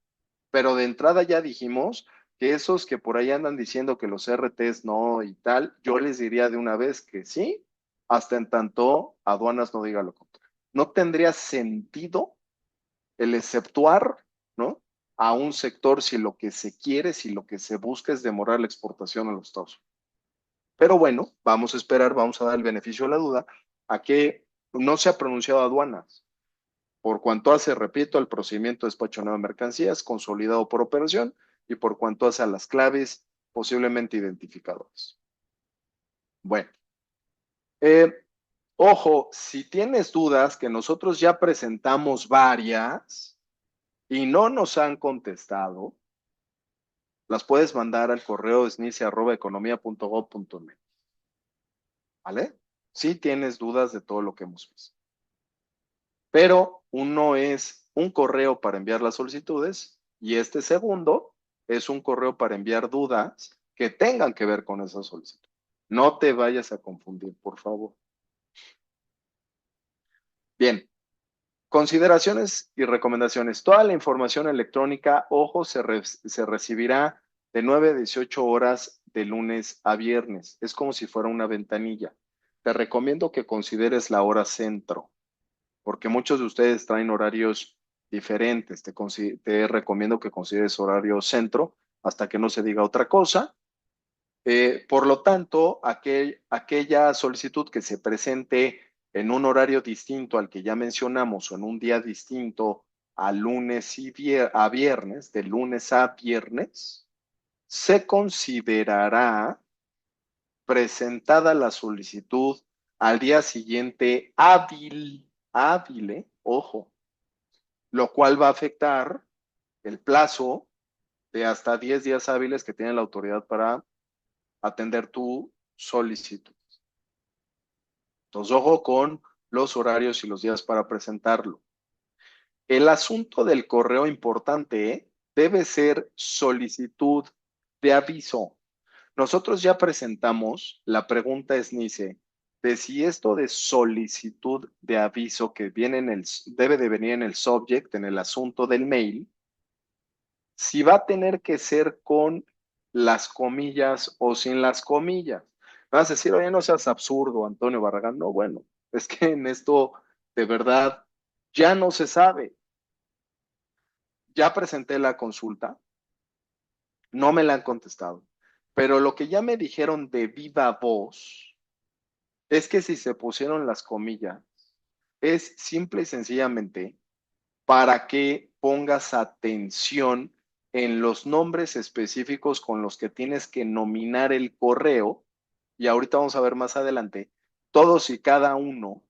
Pero de entrada ya dijimos que esos que por ahí andan diciendo que los RTs no y tal, yo les diría de una vez que sí, hasta en tanto aduanas no diga lo contrario. No tendría sentido el exceptuar, ¿no? A un sector si lo que se quiere, si lo que se busca es demorar la exportación a los Estados Unidos. Pero bueno, vamos a esperar, vamos a dar el beneficio de la duda a que no se ha pronunciado aduanas por cuanto hace, repito, al procedimiento de despacho de nuevas mercancías consolidado por operación y por cuanto hace a las claves posiblemente identificadoras. Bueno, eh, ojo, si tienes dudas, que nosotros ya presentamos varias y no nos han contestado, las puedes mandar al correo snice@economia.gov.mx. ¿Vale? Si tienes dudas de todo lo que hemos visto. Pero uno es un correo para enviar las solicitudes y este segundo es un correo para enviar dudas que tengan que ver con esa solicitud. No te vayas a confundir, por favor. Bien, consideraciones y recomendaciones. Toda la información electrónica, ojo, se recibirá de 9 a 18 horas de lunes a viernes. Es como si fuera una ventanilla. Te recomiendo que consideres la hora centro, porque muchos de ustedes traen horarios diferentes. Te recomiendo que consideres horario centro hasta que no se diga otra cosa. Por lo tanto, aquella solicitud que se presente en un horario distinto al que ya mencionamos o en un día distinto a lunes y a viernes, de lunes a viernes, se considerará presentada la solicitud al día siguiente hábil, ojo, lo cual va a afectar el plazo de hasta 10 días hábiles que tiene la autoridad para atender tu solicitud. Entonces, ojo con los horarios y los días para presentarlo. El asunto del correo importante, debe ser solicitud de aviso. Nosotros ya presentamos, la pregunta es, Nice, de si esto de solicitud de aviso que viene debe de venir en el subject, en el asunto del mail, si va a tener que ser con las comillas o sin las comillas. Vas a decir, oye, no seas absurdo, Antonio Barragán. No, bueno, es que en esto de verdad ya no se sabe. Ya presenté la consulta, no me la han contestado, pero lo que ya me dijeron de viva voz es que si se pusieron las comillas, es simple y sencillamente para que pongas atención en los nombres específicos con los que tienes que nominar el correo. Y ahorita vamos a ver más adelante, todos y cada uno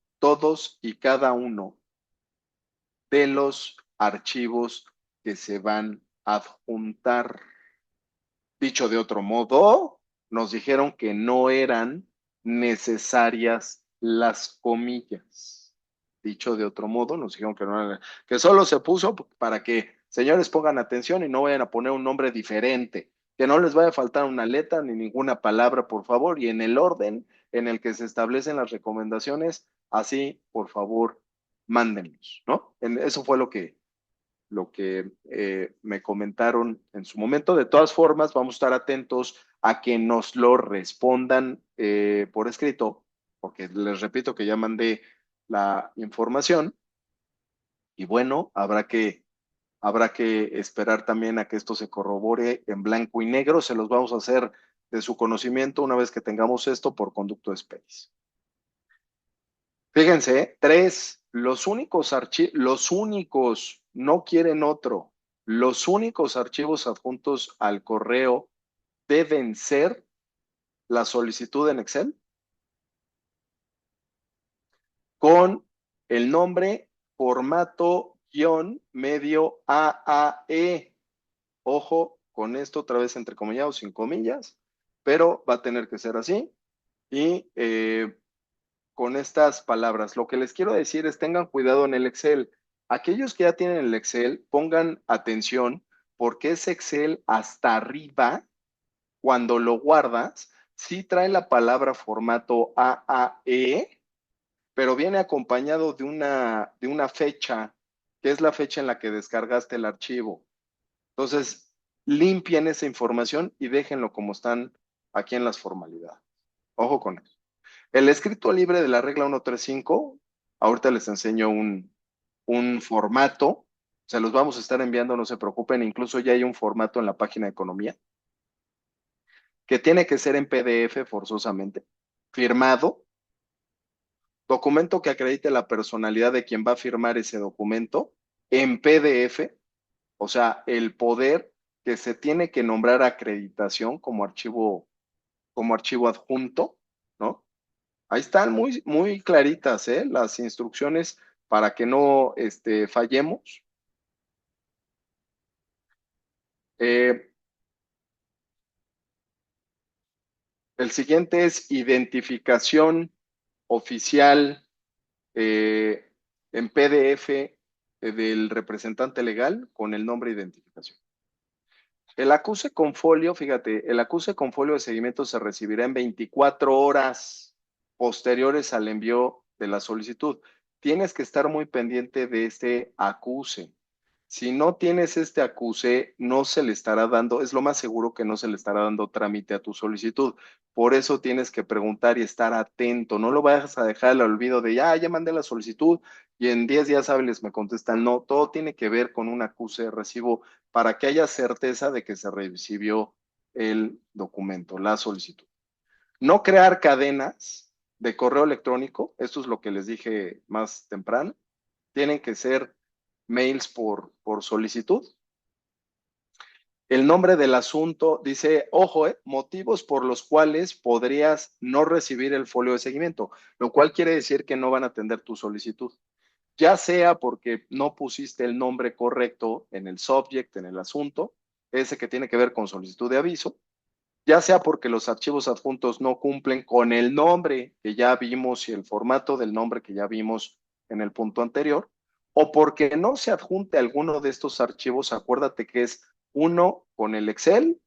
de los archivos que se van a adjuntar. Dicho de otro modo, nos dijeron que no eran necesarias las comillas. Dicho de otro modo, nos dijeron que no eran, que solo se puso para que señores pongan atención y no vayan a poner un nombre diferente, que no les vaya a faltar una letra ni ninguna palabra, por favor, y en el orden en el que se establecen las recomendaciones, así, por favor, mándenlos, ¿no? Eso fue lo que me comentaron en su momento. De todas formas, vamos a estar atentos a que nos lo respondan por escrito, porque les repito que ya mandé la información y bueno, habrá que esperar también a que esto se corrobore en blanco y negro. Se los vamos a hacer de su conocimiento una vez que tengamos esto por conducto de Space. Fíjense, tres, los únicos, no quieren otro, los únicos archivos adjuntos al correo deben ser la solicitud en Excel con el nombre formato guión medio AAE. Ojo con esto otra vez entrecomillado, sin comillas, pero va a tener que ser así. Y con estas palabras. Lo que les quiero decir es tengan cuidado en el Excel. Aquellos que ya tienen el Excel, pongan atención porque ese Excel hasta arriba, cuando lo guardas, sí trae la palabra formato AAE, pero viene acompañado de una fecha, que es la fecha en la que descargaste el archivo. Entonces, limpien esa información y déjenlo como están aquí en las formalidades. Ojo con eso. El escrito libre de la regla 135, ahorita les enseño un formato, se los vamos a estar enviando, no se preocupen, incluso ya hay un formato en la página de economía, que tiene que ser en PDF forzosamente, firmado, documento que acredite la personalidad de quien va a firmar ese documento, en PDF, o sea, el poder que se tiene que nombrar acreditación como archivo adjunto, ¿no? Ahí están muy, muy claritas, las instrucciones para que no fallemos. Eh, el siguiente es identificación oficial en PDF del representante legal con el nombre de identificación. El acuse con folio, fíjate, el acuse con folio de seguimiento se recibirá en 24 horas posteriores al envío de la solicitud. Tienes que estar muy pendiente de este acuse. Si no tienes este acuse, no se le estará dando, es lo más seguro que no se le estará dando trámite a tu solicitud. Por eso tienes que preguntar y estar atento. No lo vayas a dejar al olvido de, ya mandé la solicitud y en 10 días hábiles me contestan. No, todo tiene que ver con un acuse de recibo para que haya certeza de que se recibió el documento, la solicitud. No crear cadenas de correo electrónico, esto es lo que les dije más temprano, tienen que ser mails por solicitud. El nombre del asunto dice, ojo, motivos por los cuales podrías no recibir el folio de seguimiento, lo cual quiere decir que no van a atender tu solicitud. ya sea porque no pusiste el nombre correcto en el subject, en el asunto, ese que tiene que ver con solicitud de aviso, ya sea porque los archivos adjuntos no cumplen con el nombre que ya vimos y el formato del nombre que ya vimos en el punto anterior, o porque no se adjunte alguno de estos archivos, acuérdate que es uno con el Excel,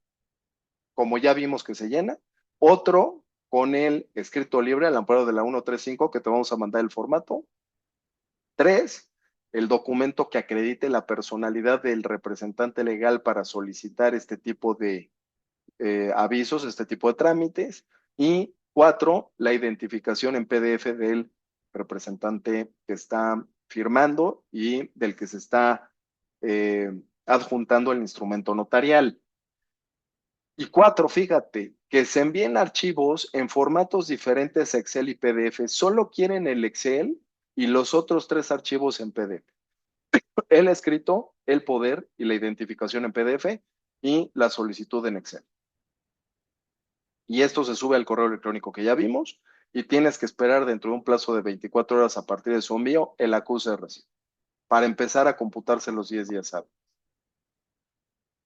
como ya vimos que se llena, otro con el escrito libre al amparo de la 135 que te vamos a mandar el formato. Tres, el documento que acredite la personalidad del representante legal para solicitar este tipo de avisos, este tipo de trámites. Y cuatro, la identificación en PDF del representante que está firmando y del que se está adjuntando el instrumento notarial. Y cuatro, fíjate, que se envíen archivos en formatos diferentes Excel y PDF. Solo quieren el Excel y los otros tres archivos en PDF. El escrito, el poder y la identificación en PDF y la solicitud en Excel. Y esto se sube al correo electrónico que ya vimos y tienes que esperar dentro de un plazo de 24 horas a partir de su envío el acuse de recibo para empezar a computarse los 10 días hábiles.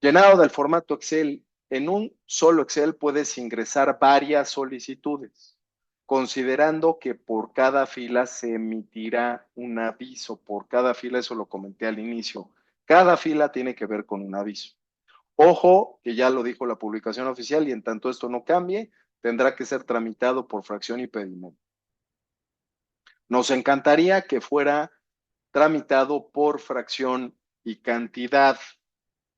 Llenado del formato Excel, en un solo Excel puedes ingresar varias solicitudes, considerando que por cada fila se emitirá un aviso. Por cada fila, eso lo comenté al inicio. Cada fila tiene que ver con un aviso. Ojo, que ya lo dijo la publicación oficial y en tanto esto no cambie, tendrá que ser tramitado por fracción y pedimento. Nos encantaría que fuera tramitado por fracción y cantidad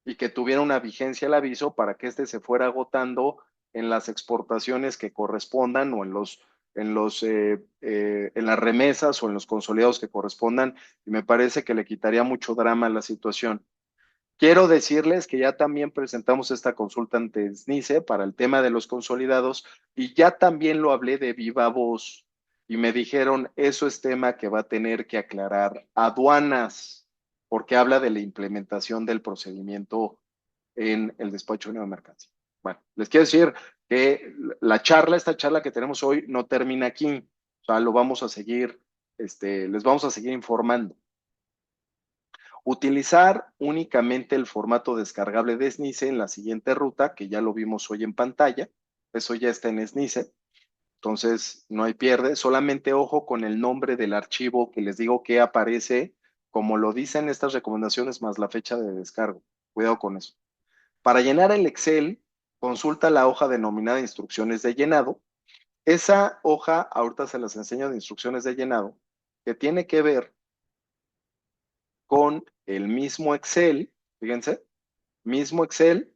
y que tuviera una vigencia el aviso para que este se fuera agotando en las exportaciones que correspondan o en las remesas o en los consolidados que correspondan. Y me parece que le quitaría mucho drama a la situación. Quiero decirles que ya también presentamos esta consulta ante SNICE para el tema de los consolidados y ya también lo hablé de viva voz y me dijeron, eso es tema que va a tener que aclarar aduanas, porque habla de la implementación del procedimiento en el despacho de nueva mercancía. Bueno, les quiero decir que esta charla que tenemos hoy no termina aquí, o sea, lo vamos a seguir, les vamos a seguir informando. Utilizar únicamente el formato descargable de SNICE en la siguiente ruta, que ya lo vimos hoy en pantalla. Eso ya está en SNICE. Entonces, no hay pierde. Solamente ojo con el nombre del archivo que les digo que aparece, como lo dicen estas recomendaciones, más la fecha de descargo. Cuidado con eso. Para llenar el Excel, consulta la hoja denominada instrucciones de llenado. Esa hoja, ahorita se las enseño de instrucciones de llenado, que tiene que ver con el mismo Excel, fíjense, mismo Excel,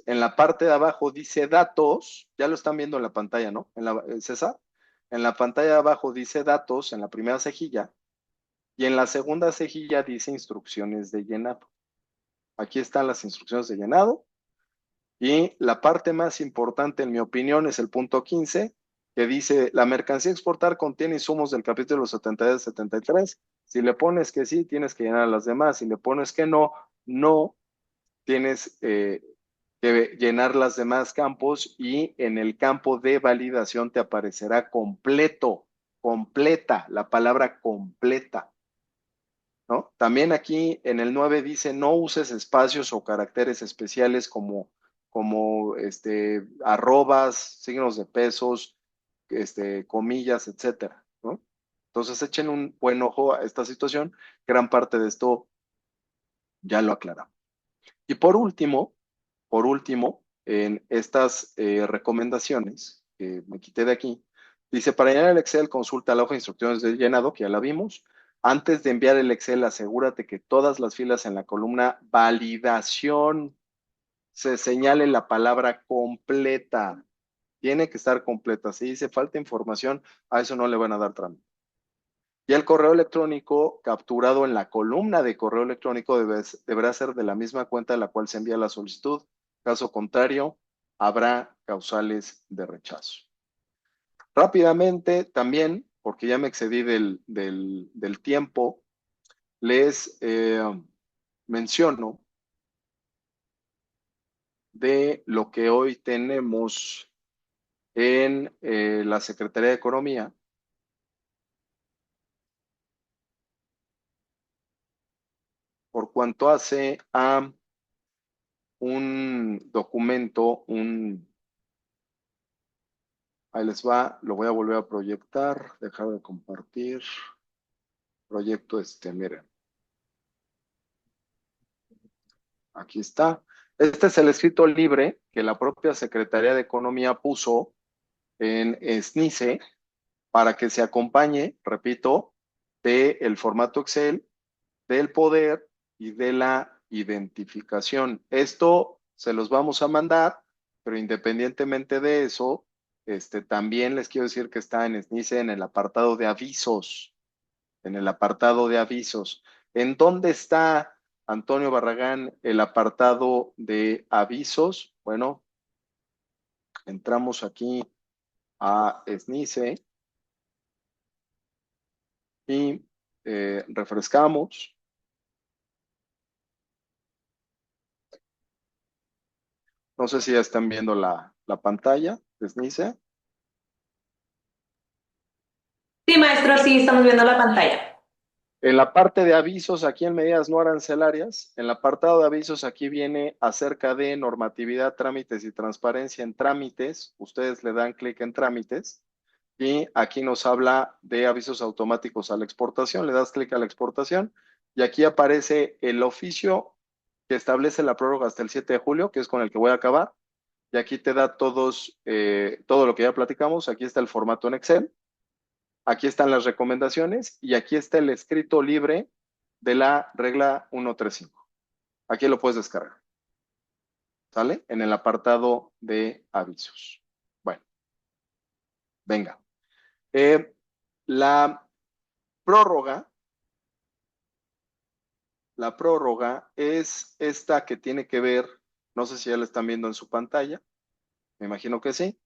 en la parte de abajo dice datos, ya lo están viendo en la pantalla, ¿no? César, en la pantalla de abajo dice datos, en la primera cejilla, y en la segunda cejilla dice instrucciones de llenado. Aquí están las instrucciones de llenado, y la parte más importante, en mi opinión, es el punto 15, que dice, la mercancía a exportar contiene insumos del capítulo 72 73. Si le pones que sí, tienes que llenar las demás. Si le pones que no, no tienes que llenar las demás campos y en el campo de validación te aparecerá completo, completa, la palabra completa, ¿no? También aquí en el 9 dice no uses espacios o caracteres especiales como arrobas, signos de pesos, comillas, etcétera, ¿no? Entonces echen un buen ojo a esta situación. Gran parte de esto ya lo aclaramos. Y por último, en estas recomendaciones que me quité de aquí, dice, para llenar el Excel, consulta la hoja de instrucciones de llenado, que ya la vimos. Antes de enviar el Excel, asegúrate que todas las filas en la columna validación se señale la palabra completa. Tiene que estar completa. Si dice falta información, a eso no le van a dar trámite. Y el correo electrónico capturado en la columna de correo electrónico deberá ser de la misma cuenta a la cual se envía la solicitud. Caso contrario, habrá causales de rechazo. Rápidamente, también, porque ya me excedí del tiempo, les menciono de lo que hoy tenemos en la Secretaría de Economía. por cuanto hace a un documento, ahí les va, lo voy a volver a proyectar, dejar de compartir, proyecto miren, aquí está. Este es el escrito libre que la propia Secretaría de Economía puso en SNICE para que se acompañe, repito, del formato Excel, del poder y de la identificación. Esto se los vamos a mandar, pero independientemente de eso, también les quiero decir que está en SNICE en el apartado de avisos, en el apartado de avisos. ¿En dónde está, Antonio Barragán, el apartado de avisos? Bueno, entramos aquí a SNICE y refrescamos. No sé si ya están viendo la pantalla de SNICE. Sí, maestro, sí, estamos viendo la pantalla. En la parte de avisos, aquí en medidas no arancelarias, en el apartado de avisos, aquí viene acerca de normatividad, trámites y transparencia en trámites. Ustedes le dan clic en trámites y aquí nos habla de avisos automáticos a la exportación. Le das clic a la exportación y aquí aparece el oficio que establece la prórroga hasta el 7 de julio, que es con el que voy a acabar. Y aquí te da todo lo que ya platicamos. Aquí está el formato en Excel. Aquí están las recomendaciones y aquí está el escrito libre de la regla 135. Aquí lo puedes descargar. ¿Sale? En el apartado de avisos. Bueno, venga. La prórroga, la prórroga es esta que tiene que ver, no sé si ya la están viendo en su pantalla, me imagino que sí.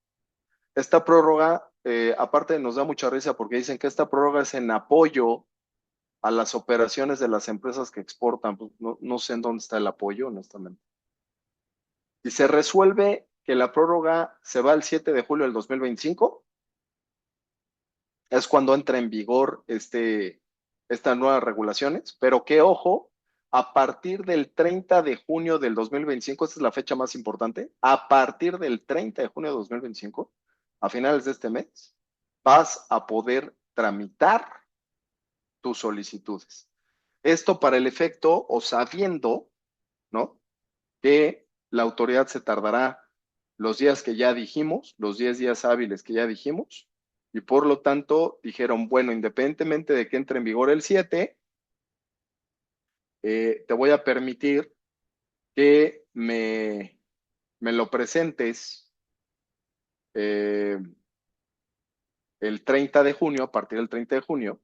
Esta prórroga, aparte nos da mucha risa porque dicen que esta prórroga es en apoyo a las operaciones de las empresas que exportan. Pues no sé en dónde está el apoyo, honestamente. Y se resuelve que la prórroga se va el 7 de julio del 2025. Es cuando entra en vigor estas nuevas regulaciones. Pero que ojo, a partir del 30 de junio del 2025, esta es la fecha más importante, a partir del 30 de junio de 2025, a finales de este mes, vas a poder tramitar tus solicitudes. Esto para el efecto o sabiendo, ¿no? Que la autoridad se tardará los días que ya dijimos, los 10 días hábiles que ya dijimos, y por lo tanto dijeron, bueno, independientemente de que entre en vigor el 7, te voy a permitir que me lo presentes eh, el 30 de junio, a partir del 30 de junio,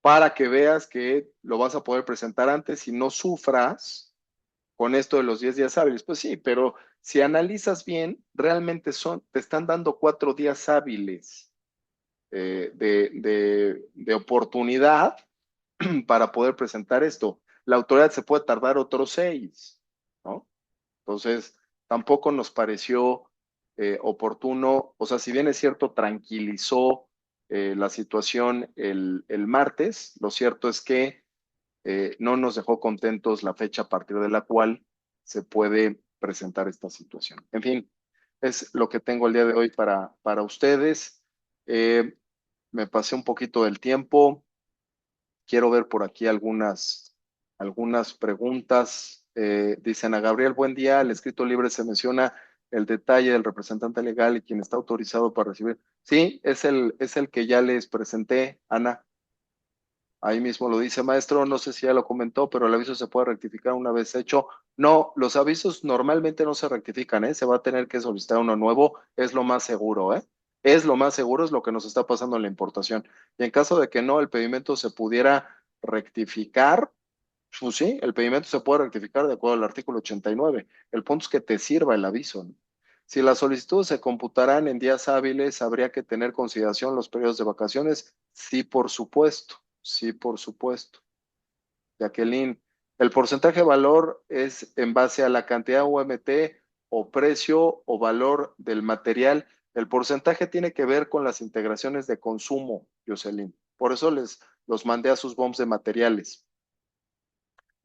para que veas que lo vas a poder presentar antes y no sufras con esto de los 10 días hábiles. Pues sí, pero si analizas bien, realmente te están dando 4 días hábiles de oportunidad para poder presentar esto. La autoridad se puede tardar otros 6, ¿no? Entonces, tampoco nos pareció oportuno, o sea, si bien es cierto, tranquilizó la situación el martes, lo cierto es que no nos dejó contentos la fecha a partir de la cual se puede presentar esta situación. En fin, es lo que tengo el día de hoy para ustedes. Me pasé un poquito del tiempo. Quiero ver por aquí algunas preguntas. Dicen a Gabriel, buen día. El escrito libre se menciona el detalle del representante legal y quien está autorizado para recibir. Sí, es el que ya les presenté, Ana. Ahí mismo lo dice, maestro, no sé si ya lo comentó, pero el aviso se puede rectificar una vez hecho. No, los avisos normalmente no se rectifican, ¿eh? Se va a tener que solicitar uno nuevo, es lo más seguro, ¿eh? Es lo más seguro, es lo que nos está pasando en la importación. Y en caso de que no, el pedimento se pudiera rectificar, pues sí, el pedimento se puede rectificar de acuerdo al artículo 89. El punto es que te sirva el aviso, ¿no? Si las solicitudes se computarán en días hábiles, habría que tener consideración los periodos de vacaciones. Sí, por supuesto. Sí, por supuesto. Jacqueline, el porcentaje de valor es en base a la cantidad UMT o precio o valor del material. El porcentaje tiene que ver con las integraciones de consumo, Jocelyn. Por eso los mandé a sus bombs de materiales.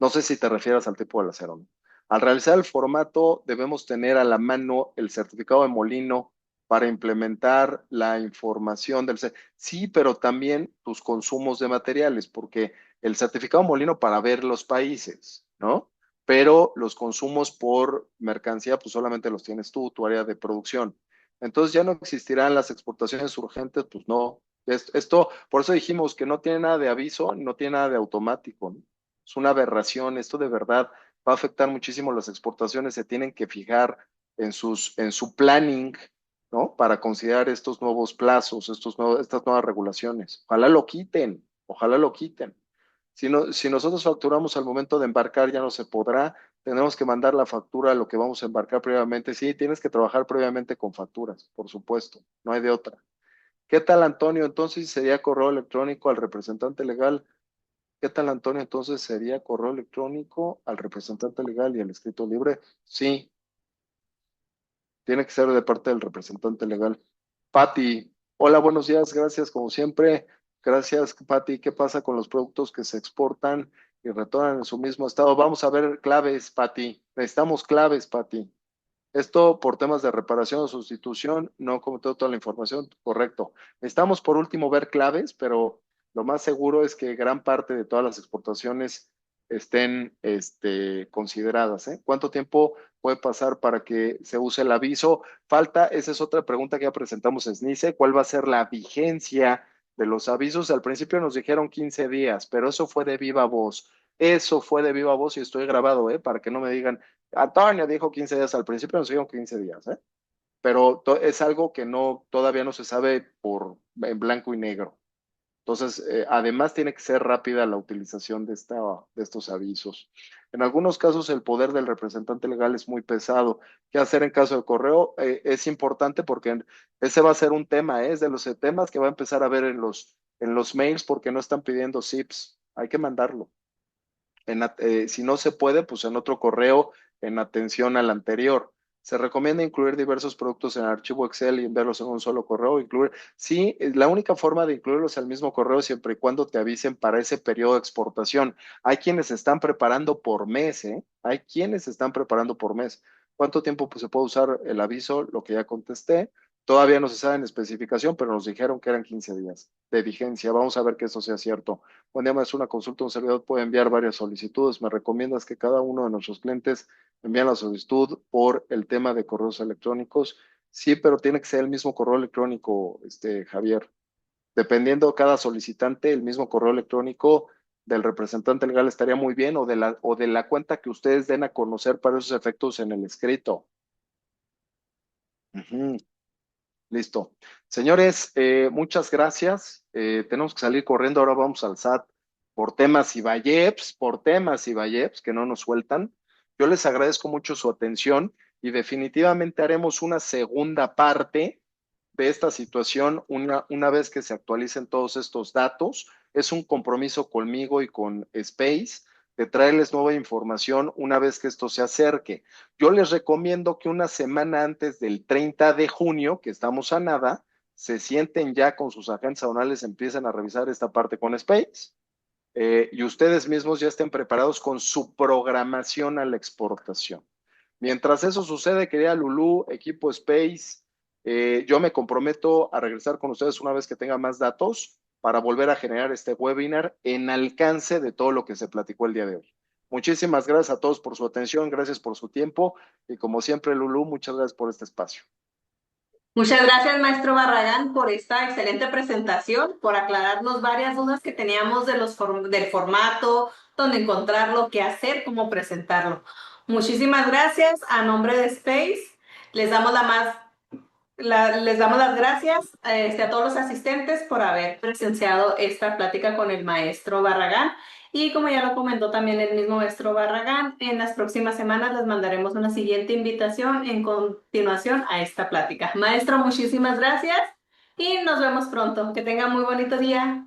No sé si te refieres al tipo del acero, ¿no? Al realizar el formato, debemos tener a la mano el certificado de molino para implementar la información del... Sí, pero también tus consumos de materiales, porque el certificado de molino para ver los países, ¿no? Pero los consumos por mercancía, pues solamente los tienes tú, tu área de producción. Entonces ya no existirán las exportaciones urgentes, pues no. Esto, por eso dijimos que no tiene nada de aviso, no tiene nada de automático, ¿no? Es una aberración, esto de verdad va a afectar muchísimo las exportaciones, se tienen que fijar en su planning, ¿no? Para considerar estos nuevos plazos, estas nuevas regulaciones. Ojalá lo quiten. Si nosotros facturamos al momento de embarcar, ya no se podrá. Tenemos que mandar la factura a lo que vamos a embarcar previamente. Sí, tienes que trabajar previamente con facturas, por supuesto, no hay de otra. ¿Qué tal, Antonio? Entonces sería correo electrónico al representante legal. ¿Qué tal, Antonio? Entonces sería correo electrónico al representante legal y al escrito libre. Sí, tiene que ser de parte del representante legal. Patti, hola, buenos días, gracias como siempre. Gracias, Patti. ¿Qué pasa con los productos que se exportan y retornan en su mismo estado? Vamos a ver claves, Patti. Necesitamos claves, Patti. Esto por temas de reparación o sustitución, no como toda la información, correcto. Necesitamos por último ver claves, pero lo más seguro es que gran parte de todas las exportaciones estén consideradas. ¿Eh? ¿Cuánto tiempo puede pasar para que se use el aviso? Falta, esa es otra pregunta que ya presentamos en SNICE, ¿cuál va a ser la vigencia de los avisos? Al principio nos dijeron 15 días, pero eso fue de viva voz. Eso fue de viva voz y estoy grabado, para que no me digan, Antonio dijo 15 días, al principio nos dijeron 15 días, pero es algo que no, todavía no se sabe en blanco y negro. Entonces, además tiene que ser rápida la utilización de estos avisos. En algunos casos el poder del representante legal es muy pesado. ¿Qué hacer en caso de correo? Es importante porque ese va a ser un tema, es de los temas que va a empezar a ver en los mails porque no están pidiendo SIPs. Hay que mandarlo. Si no se puede, pues en otro correo en atención al anterior. Se recomienda incluir diversos productos en archivo Excel y enviarlos en un solo correo. Sí, la única forma de incluirlos al mismo correo siempre y cuando te avisen para ese periodo de exportación. Hay quienes se están preparando por mes, ¿eh? Hay quienes se están preparando por mes. ¿Cuánto tiempo pues, se puede usar el aviso? Lo que ya contesté. Todavía no se sabe en especificación, pero nos dijeron que eran 15 días de vigencia. Vamos a ver que eso sea cierto. Cuando llamas una consulta, un servidor puede enviar varias solicitudes. Me recomiendas que cada uno de nuestros clientes envíe la solicitud por el tema de correos electrónicos. Sí, pero tiene que ser el mismo correo electrónico, Javier. Dependiendo cada solicitante, el mismo correo electrónico del representante legal estaría muy bien o de la cuenta que ustedes den a conocer para esos efectos en el escrito. Ujú. Listo. Señores, muchas gracias. Tenemos que salir corriendo. Ahora vamos al SAT por temas y valleps que no nos sueltan. Yo les agradezco mucho su atención y definitivamente haremos una segunda parte de esta situación una vez que se actualicen todos estos datos. Es un compromiso conmigo y con Space de traerles nueva información una vez que esto se acerque. Yo les recomiendo que una semana antes del 30 de junio, que estamos a nada, se sienten ya con sus agentes aduanales, empiecen a revisar esta parte con Space y ustedes mismos ya estén preparados con su programación a la exportación. Mientras eso sucede, querida Lulú, equipo Space, yo me comprometo a regresar con ustedes una vez que tenga más datos para volver a generar este webinar en alcance de todo lo que se platicó el día de hoy. Muchísimas gracias a todos por su atención, gracias por su tiempo y como siempre, Lulú, muchas gracias por este espacio. Muchas gracias, maestro Barragán, por esta excelente presentación, por aclararnos varias dudas que teníamos del formato, dónde encontrarlo, qué hacer, cómo presentarlo. Muchísimas gracias. A nombre de Space, les damos les damos las gracias a todos los asistentes por haber presenciado esta plática con el maestro Barragán. Y como ya lo comentó también el mismo maestro Barragán, en las próximas semanas les mandaremos una siguiente invitación en continuación a esta plática. Maestro, muchísimas gracias y nos vemos pronto. Que tenga muy bonito día.